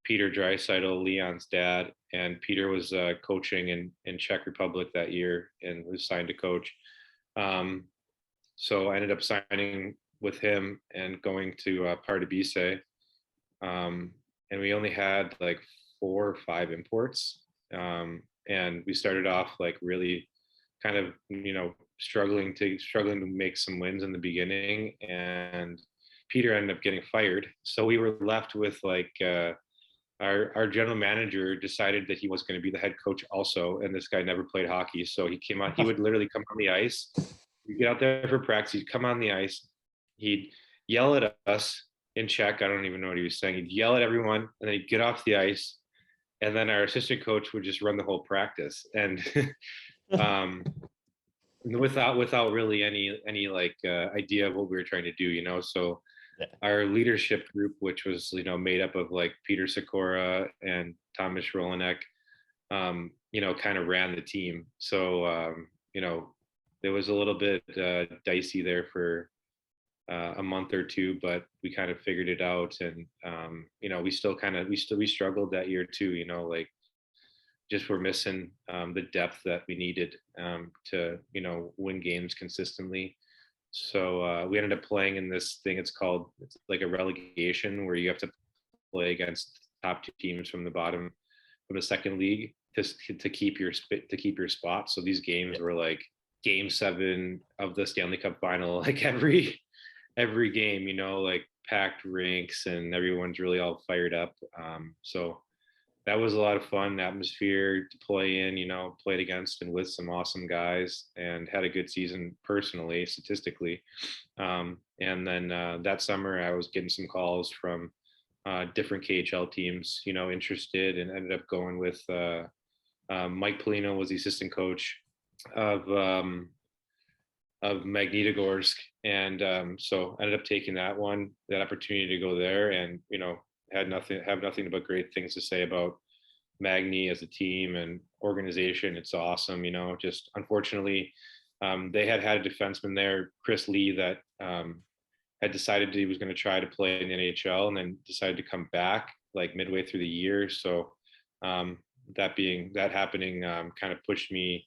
Peter Draisaitl, Leon's dad, and Peter was coaching in Czech Republic that year and was signed to coach. So I ended up signing with him and going to Pardubice. And we only had like 4 or 5 imports. And we started off like really kind of, struggling to make some wins in the beginning. And Peter ended up getting fired. So we were left with like, our general manager decided that he was going to be the head coach also. And this guy never played hockey. So he would literally come on the ice. He'd get out there for practice. He'd come on the ice. He'd yell at us in Czech. I don't even know what he was saying. He'd yell at everyone, and then he'd get off the ice, and then our assistant coach would just run the whole practice, and um, without really any like idea of what we were trying to do, So Yeah. our leadership group, which was made up of like Peter Sikora and Thomas Rolanek, kind of ran the team. So it was a little bit dicey there for a month or two, but we kind of figured it out, and we still we struggled that year too. Like just were missing the depth that we needed to win games consistently. So we ended up playing in this thing. It's like a relegation where you have to play against top two teams from the bottom from the second league to keep your spot. So these games Yeah. were like game 7 of the Stanley Cup final, like every game, like packed rinks and everyone's really all fired up. So that was a lot of fun atmosphere to play in, played against and with some awesome guys and had a good season personally, statistically. And then that summer I was getting some calls from different KHL teams, interested, and ended up going with Mike Polino was the assistant coach of Magnitogorsk, and so ended up taking that opportunity to go there, and have nothing but great things to say about Magni as a team and organization. It's awesome, just unfortunately they had a defenseman there, Chris Lee, that had decided he was going to try to play in the NHL and then decided to come back like midway through the year. So that happening kind of pushed me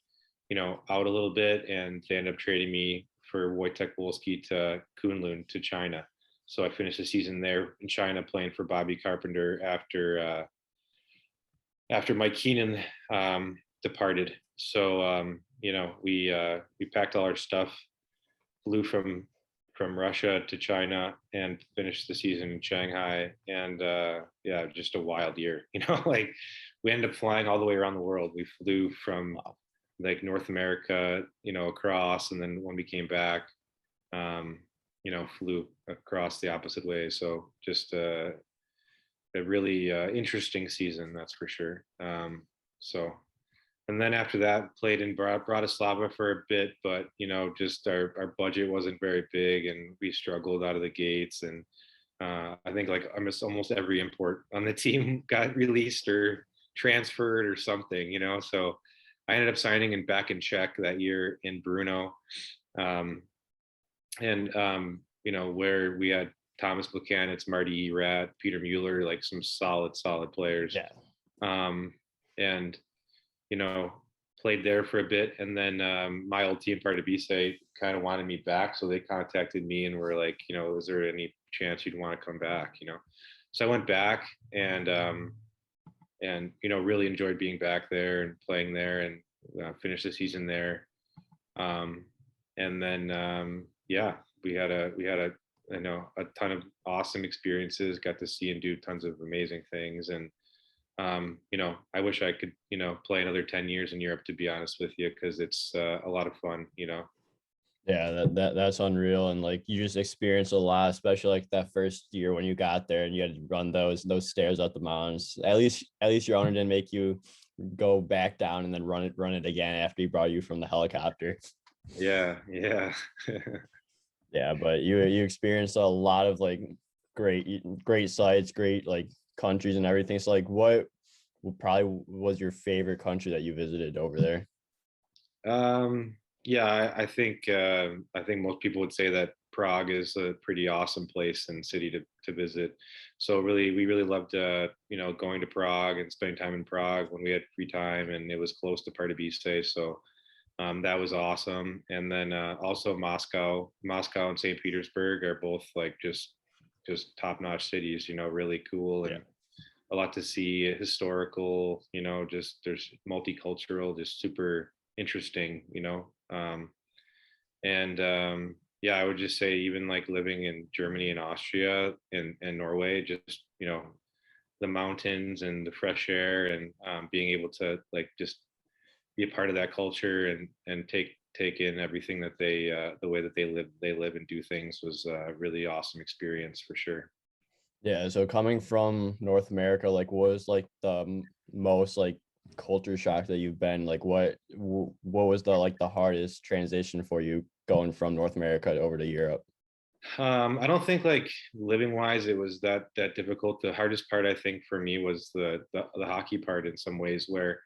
out a little bit, and they ended up trading me for Wojtek Wolski to Kunlun to China. So I finished the season there in China playing for Bobby Carpenter after Mike Keenan departed. So we packed all our stuff, flew from Russia to China, and finished the season in Shanghai. And yeah, just a wild year. Like we ended up flying all the way around the world. We flew from like North America, across, and then when we came back, flew across the opposite way. So just a really interesting season, that's for sure. So, and then after that, played in Bratislava for a bit, but just our budget wasn't very big, and we struggled out of the gates. And I think like almost every import on the team got released or transferred or something, So I ended up signing back in Czech that year in Brno, and where we had Thomas Buchanan's, Marty Erat, Peter Mueller, like some solid players. Yeah. And played there for a bit, and then my old team, Pardubice, kind of wanted me back, so they contacted me and were like, is there any chance you'd want to come back? So I went back, and really enjoyed being back there and playing there, and finished the season there. And then yeah, we had a ton of awesome experiences, got to see and do tons of amazing things. And I wish I could play another 10 years in Europe, to be honest with you, because it's a lot of fun. Yeah, that's unreal. And like you just experienced a lot, especially like that first year when you got there and you had to run those stairs up the mountains. At least your owner didn't make you go back down and then run it again after he brought you from the helicopter. Yeah. Yeah, but you experienced a lot of like great sites, great like countries and everything. So like what probably was your favorite country that you visited over there? Yeah, I think most people would say that Prague is a pretty awesome place and city to visit. So we really loved going to Prague and spending time in Prague when we had free time, and it was close to Pardubice, so that was awesome. And then also Moscow and St. Petersburg are both like just top-notch cities, really cool, and a lot to see, historical, just there's multicultural, just super interesting, and yeah, I would just say even like living in Germany and Austria and Norway, just the mountains and the fresh air, and being able to like just be a part of that culture and take take in everything that the way that they live and do things was a really awesome experience for sure. Yeah, so coming from North America, like what was like the most like culture shock that you've been? Like what was the like the hardest transition for you going from North America over to Europe? I don't think like living wise it was that difficult. The hardest part I think for me was the hockey part in some ways, where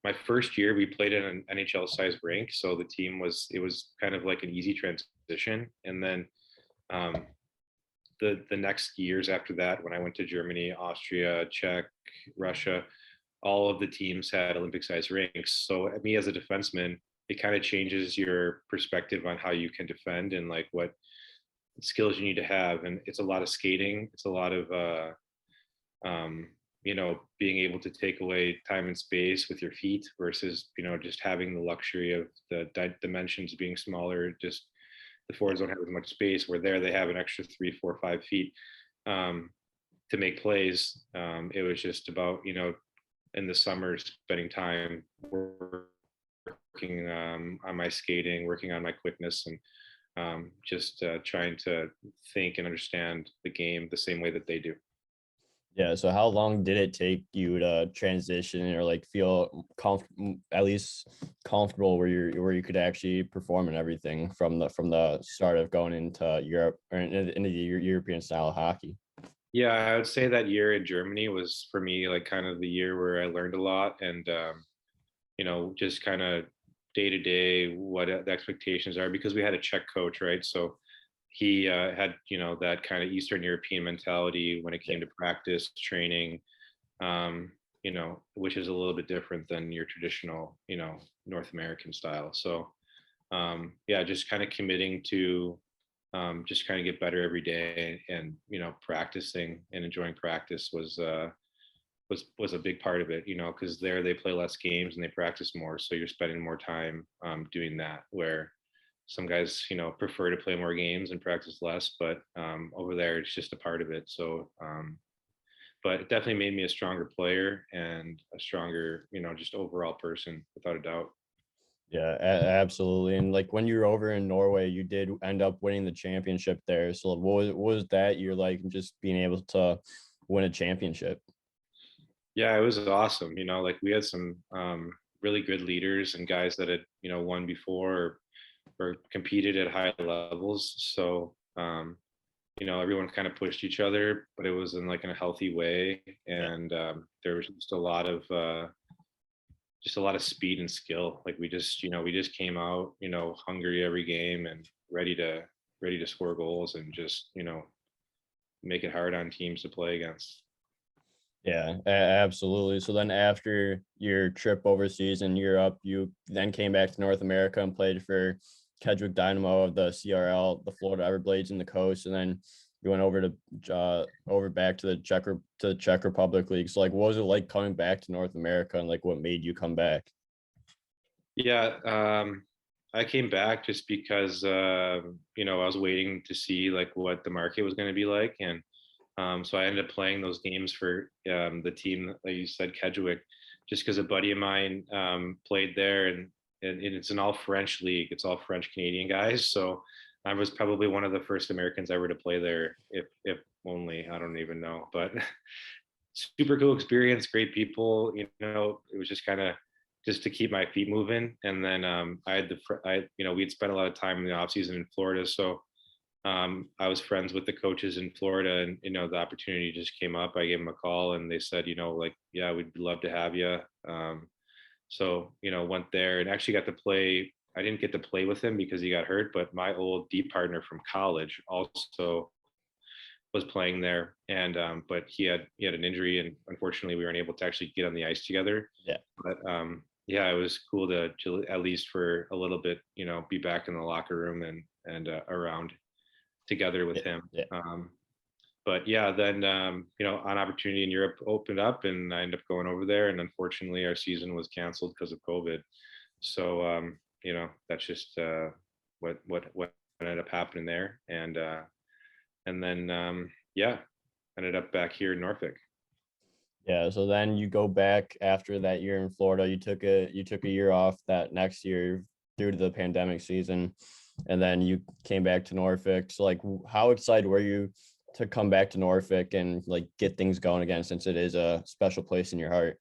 my first year we played in an NHL sized rink, so the team was it was kind of like an easy transition. And then um, the next years after that, when I went to Germany, Austria, Czech, Russia, all of the teams had Olympic sized rinks. So me as a defenseman, it kind of changes your perspective on how you can defend and like what skills you need to have. And it's a lot of skating. It's a lot of being able to take away time and space with your feet versus just having the luxury of the dimensions being smaller. Just the forwards don't have as much space. Where there they have an extra 3 4 5 feet um, to make plays. It was just about in the summer spending time working on my skating, working on my quickness, and just trying to think and understand the game the same way that they do. Yeah, so how long did it take you to transition or like feel at least comfortable where you could actually perform and everything from the start of going into Europe or into the European style of hockey? Yeah, I would say that year in Germany was for me like kind of the year where I learned a lot, and just kind of day to day what the expectations are, because we had a Czech coach, right? So he had that kind of Eastern European mentality when it came to practice training, which is a little bit different than your traditional North American style. So yeah, just kind of committing to just kind of get better every day, and practicing and enjoying practice was a big part of it, because there they play less games and they practice more, so you're spending more time doing that. Where some guys prefer to play more games and practice less, but over there it's just a part of it. So but it definitely made me a stronger player and a stronger just overall person, without a doubt. Yeah, absolutely. And like when you were over in Norway, you did end up winning the championship there. So what was that you're like just being able to win a championship? Yeah, it was awesome. Like we had some really good leaders and guys that had won before, or competed at high levels. So everyone kind of pushed each other, but it was in like in a healthy way. Yeah. And there was just a lot of speed and skill. Like we just came out hungry every game and ready to score goals, and just make it hard on teams to play against. Yeah, absolutely. So then after your trip overseas in Europe, you then came back to North America and played for Kedgwick Dynamo of the CRL, the Florida Everblades in the coast, and then you went over back to the Czech Republic League. So like what was it like coming back to North America, and like what made you come back? Yeah, I came back just because I was waiting to see like what the market was going to be like, and so I ended up playing those games for the team, like you said, Kedgwick, just because a buddy of mine played there, and it's an all French league. It's all French Canadian guys. So I was probably one of the first Americans ever to play there, if only, I don't even know. But super cool experience, great people. It was just kind of just to keep my feet moving. And then I had we'd spent a lot of time in the off season in Florida, so I was friends with the coaches in Florida, and the opportunity just came up. I gave them a call, and they said, like, yeah, we'd love to have you. So went there and actually got to play. I didn't get to play with him because he got hurt, but my old D partner from college also was playing there, and but he had an injury, and unfortunately we weren't able to actually get on the ice together. Yeah. But yeah, it was cool to at least for a little bit, be back in the locker room and around together with Yeah. him. Yeah. But yeah, then an opportunity in Europe opened up, and I ended up going over there. And unfortunately, our season was canceled because of COVID. So that's just what ended up happening there. And then yeah, ended up back here in Norfolk. Yeah, so then you go back after that year in Florida. You took a year off that next year due to the pandemic season, and then you came back to Norfolk. So like, how excited were you to come back to Norfolk and like get things going again, since it is a special place in your heart?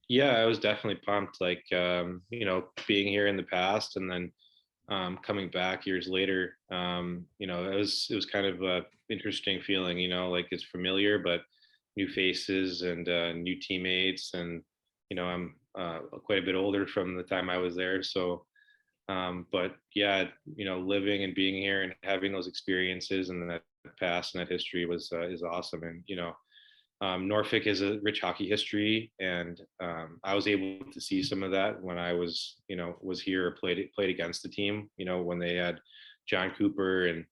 Yeah, I was definitely pumped, like, being here in the past and then coming back years later. It was kind of a interesting feeling, like it's familiar, but new faces and new teammates. And, I'm quite a bit older from the time I was there. So, but yeah, living and being here and having those experiences and that past and that history is awesome. And, Norfolk is a rich hockey history, and I was able to see some of that when I was here or played against the team. When they had John Cooper and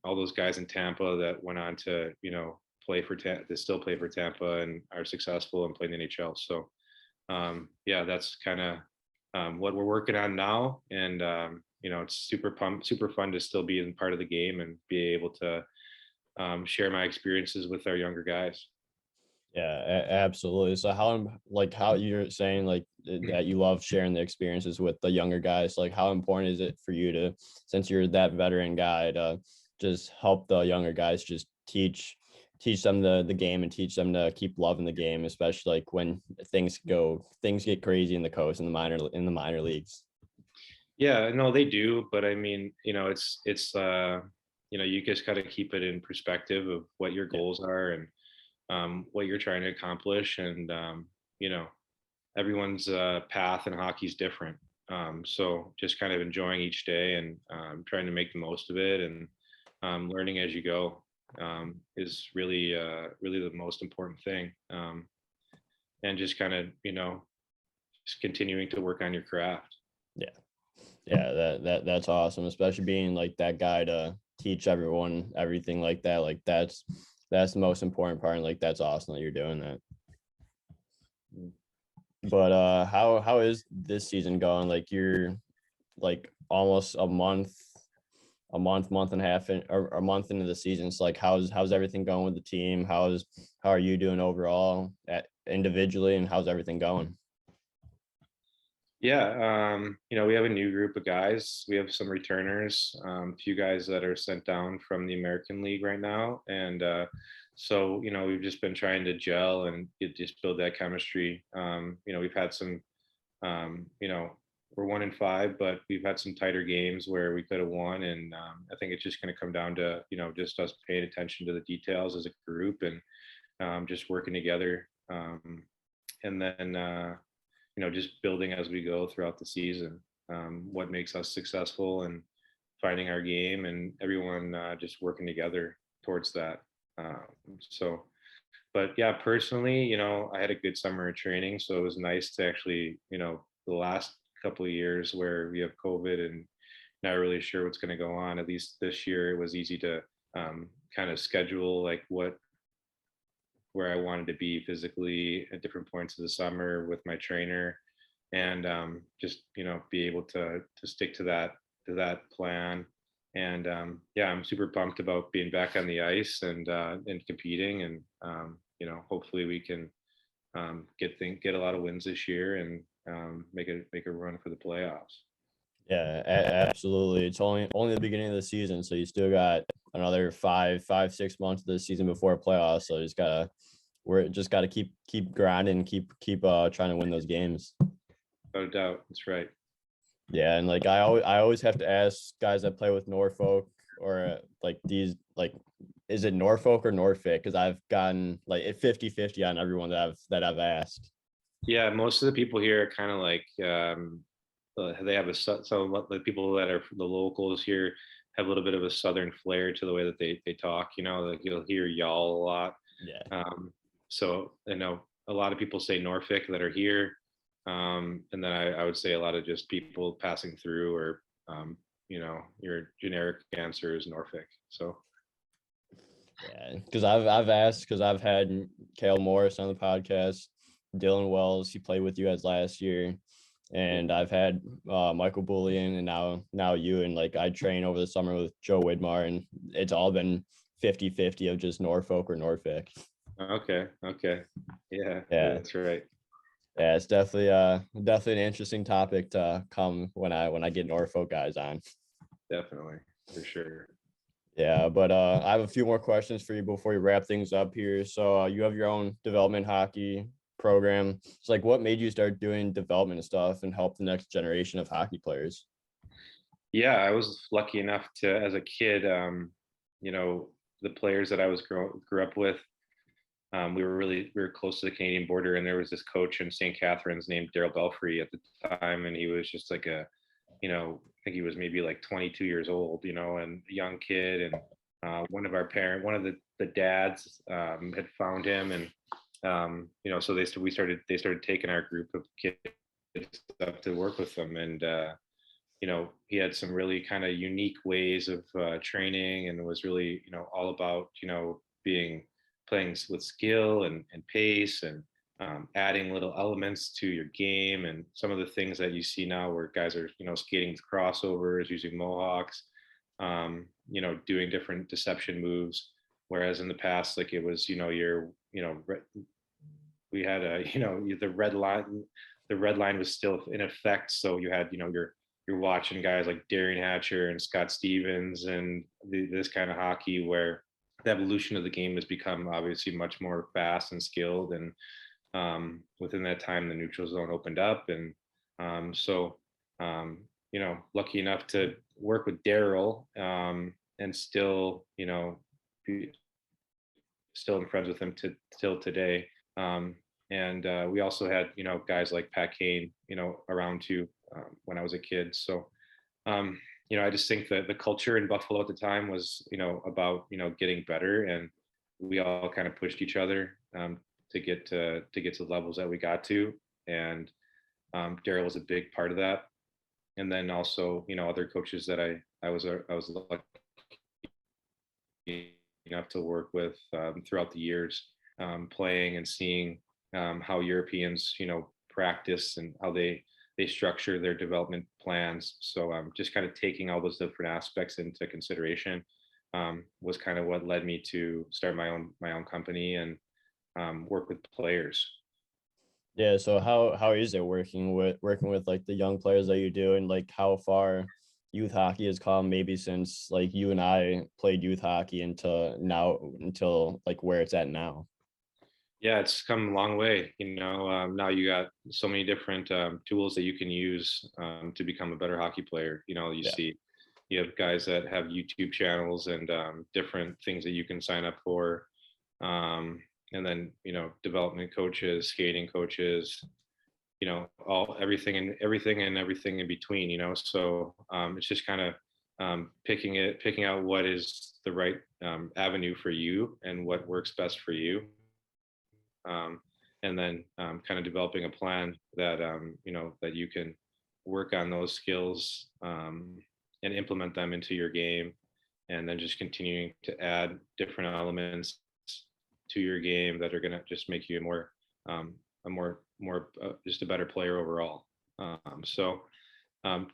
all those guys in Tampa that went on to to still play for Tampa and are successful and play in the NHL. So yeah, that's kind of what we're working on now, and it's super fun to still be in part of the game and be able to share my experiences with our younger guys. Yeah, absolutely. So how you're saying like that you love sharing the experiences with the younger guys, like how important is it for you to, since you're that veteran guy, to just help the younger guys, just teach them the game and teach them to keep loving the game, especially like when things get crazy in the coast in the minor leagues. Yeah, no, they do, but I mean, it's you just got to keep it in perspective of what your Yeah. goals are and what you're trying to accomplish. And you know, everyone's path in hockey is different. So just kind of enjoying each day and trying to make the most of it, and learning as you go is really the most important thing. And just kind of just continuing to work on your craft. Yeah. Yeah, that's awesome, especially being like that guy to teach everyone everything like that. Like that's the most important part, and like that's awesome that you're doing that. But how is this season going? Like you're like almost month and a half or a month into the season. So like how's everything going with the team? How are you doing overall individually, and how's everything going? Yeah, we have a new group of guys. We have some returners, a few guys that are sent down from the American League right now, and so we've just been trying to gel and just build that chemistry. We've had some, we're 1-5, but we've had some tighter games where we could have won, and I think it's just going to come down to just us paying attention to the details as a group and just working together, and then. Just building as we go throughout the season, what makes us successful and finding our game, and everyone just working together towards that. So, but yeah, personally, I had a good summer of training, so it was nice to actually, the last couple of years where we have COVID and not really sure what's going to go on. At least this year, it was easy to kind of schedule like where I wanted to be physically at different points of the summer with my trainer, and just be able to stick to that plan. And yeah, I'm super pumped about being back on the ice and competing, and hopefully we can get a lot of wins this year and make a run for the playoffs. Yeah, absolutely. It's only the beginning of the season, so you still got another 6 months of the season before playoffs. So we're just gotta keep grinding, keep trying to win those games. Without a doubt, that's right. Yeah, and like I always have to ask guys that play with Norfolk or like these like, is it Norfolk or Norfolk? Because I've gotten like 50-50 on everyone that I've asked. Yeah, most of the people here are kind of like they have so the people that are the locals here have a little bit of a southern flair to the way that they talk. Like you'll hear y'all a lot. Yeah. So I know a lot of people say Norfolk that are here, and then I would say a lot of just people passing through, or your generic answer is Norfolk. So Yeah, because I've asked, because I've had Kale Morris on the podcast, Dylan Wells, he played with you guys last year, and I've had Michael Bullion, and now you, and like I train over the summer with Joe Widmar, and it's all been 50-50 of just Norfolk or Norfolk. okay, yeah, Yeah, that's right. Yeah, it's definitely an interesting topic to come when I get Norfolk guys on. Definitely, for sure. Yeah, but I have a few more questions for you before we wrap things up here. So you have your own development hockey program. It's like, what made you start doing development stuff and help the next generation of hockey players? Yeah, I was lucky enough to, as a kid, you know, the players that I was grew up with, we were close to the Canadian border, and there was this coach in St. Catharines named Daryl Belfry at the time, and he was just like I think he was maybe like 22 years old, and a young kid, and one of the dads had found him, and so they started taking our group of kids up to work with them, and he had some really kind of unique ways of training, and was really, all about, being playing with skill and pace, and adding little elements to your game. And some of the things that you see now where guys are, skating with crossovers, using mohawks, doing different deception moves. Whereas in the past, like it was, we had the red line was still in effect. So you had, you're watching guys like Darian Hatcher and Scott Stevens and this kind of hockey where the evolution of the game has become obviously much more fast and skilled. And within that time, the neutral zone opened up. And lucky enough to work with Daryl, and still, be still in friends with him till today. And we also had, guys like Pat Kane, around too, when I was a kid. So, I just think that the culture in Buffalo at the time was, about, getting better, and we all kind of pushed each other to get to the levels that we got to. And Daryl was a big part of that. And then also, other coaches that I was lucky enough to work with throughout the years, playing and seeing how Europeans, practice and how they structure their development plans. So just kind of taking all those different aspects into consideration was kind of what led me to start my own company and work with players. Yeah, so how is it working with like the young players that you do, and like how far youth hockey has come maybe since like you and I played youth hockey until like where it's at now? Yeah, it's come a long way. Now you got so many different tools that you can use to become a better hockey player. Yeah. You have guys that have YouTube channels and different things that you can sign up for. And then, development coaches, skating coaches, all everything in between, So it's just kind of picking out what is the right avenue for you and what works best for you. And then kind of developing a plan that that you can work on those skills and implement them into your game, and then just continuing to add different elements to your game that are going to just make you a just a better player overall.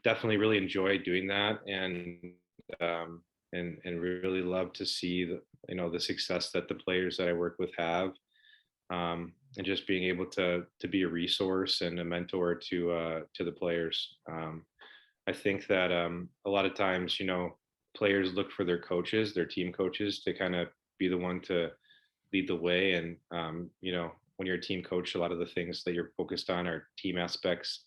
Definitely really enjoy doing that, and really love to see the success that the players that I work with have, and just being able to be a resource and a mentor to the players. I think that a lot of times, players look for their coaches, their team coaches, to kind of be the one to lead the way. And when you're a team coach, a lot of the things that you're focused on are team aspects,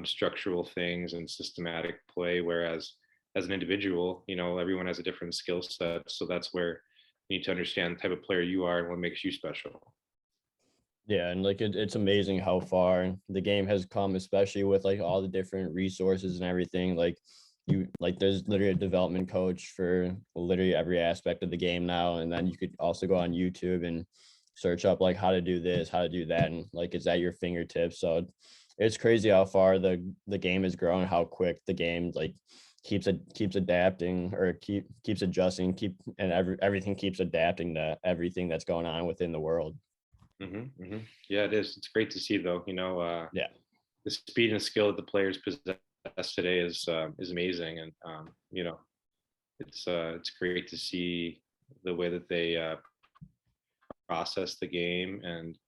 structural things, and systematic play. Whereas as an individual, everyone has a different skill set. So that's where you need to understand the type of player you are and what makes you special. Yeah, and like it's amazing how far the game has come, especially with like all the different resources and everything. There's literally a development coach for literally every aspect of the game now, and then you could also go on YouTube and search up like how to do this, how to do that, and like it's at your fingertips. So it's crazy how far the game has grown, how quick the game like keeps adapting or keeps adjusting, everything keeps adapting to everything that's going on within the world. Yeah, it is. It's great to see, though. Yeah. The speed and skill that the players possess today is amazing, and it's great to see the way that they process the game, and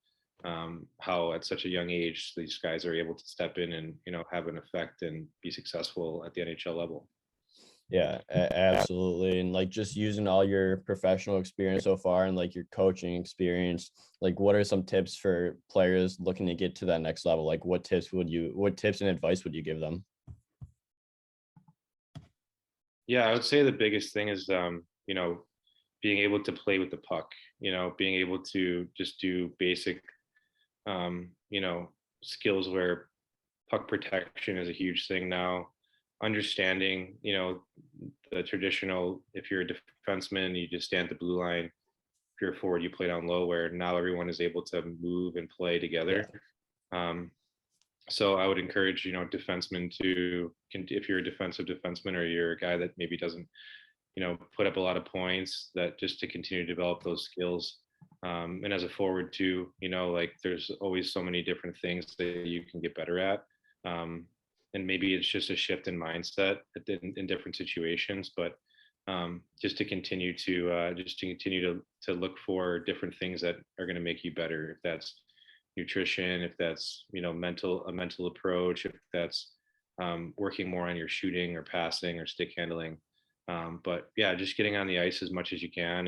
how at such a young age these guys are able to step in and have an effect and be successful at the NHL level. Yeah, absolutely. And like just using all your professional experience so far and like your coaching experience, like what are some tips for players looking to get to that next level? Like what tips and advice would you give them? Yeah, I would say the biggest thing is being able to play with the puck, being able to just do basic skills where puck protection is a huge thing now. Understanding, the traditional, if you're a defenseman, you just stand at the blue line. If you're a forward, you play down low, where now everyone is able to move and play Yeah. together. So I would encourage, defensemen to, if you're a defensive defenseman or you're a guy that maybe doesn't, put up a lot of points, that just to continue to develop those skills. And as a forward too, like there's always so many different things that you can get better at. And maybe it's just a shift in mindset in different situations, but just to continue to look for different things that are going to make you better. If that's nutrition, if that's a mental approach, if that's working more on your shooting or passing or stick handling. But yeah, just getting on the ice as much as you can,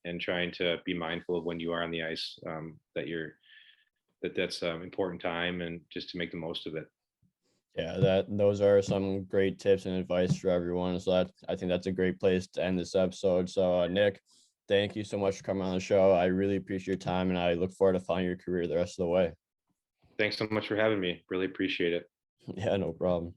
and trying to be mindful of when you are on the ice, that's important time, and just to make the most of it. Yeah, those are some great tips and advice for everyone. So I think that's a great place to end this episode. So Nick, thank you so much for coming on the show. I really appreciate your time, and I look forward to following your career the rest of the way. Thanks so much for having me. Really appreciate it. Yeah, no problem.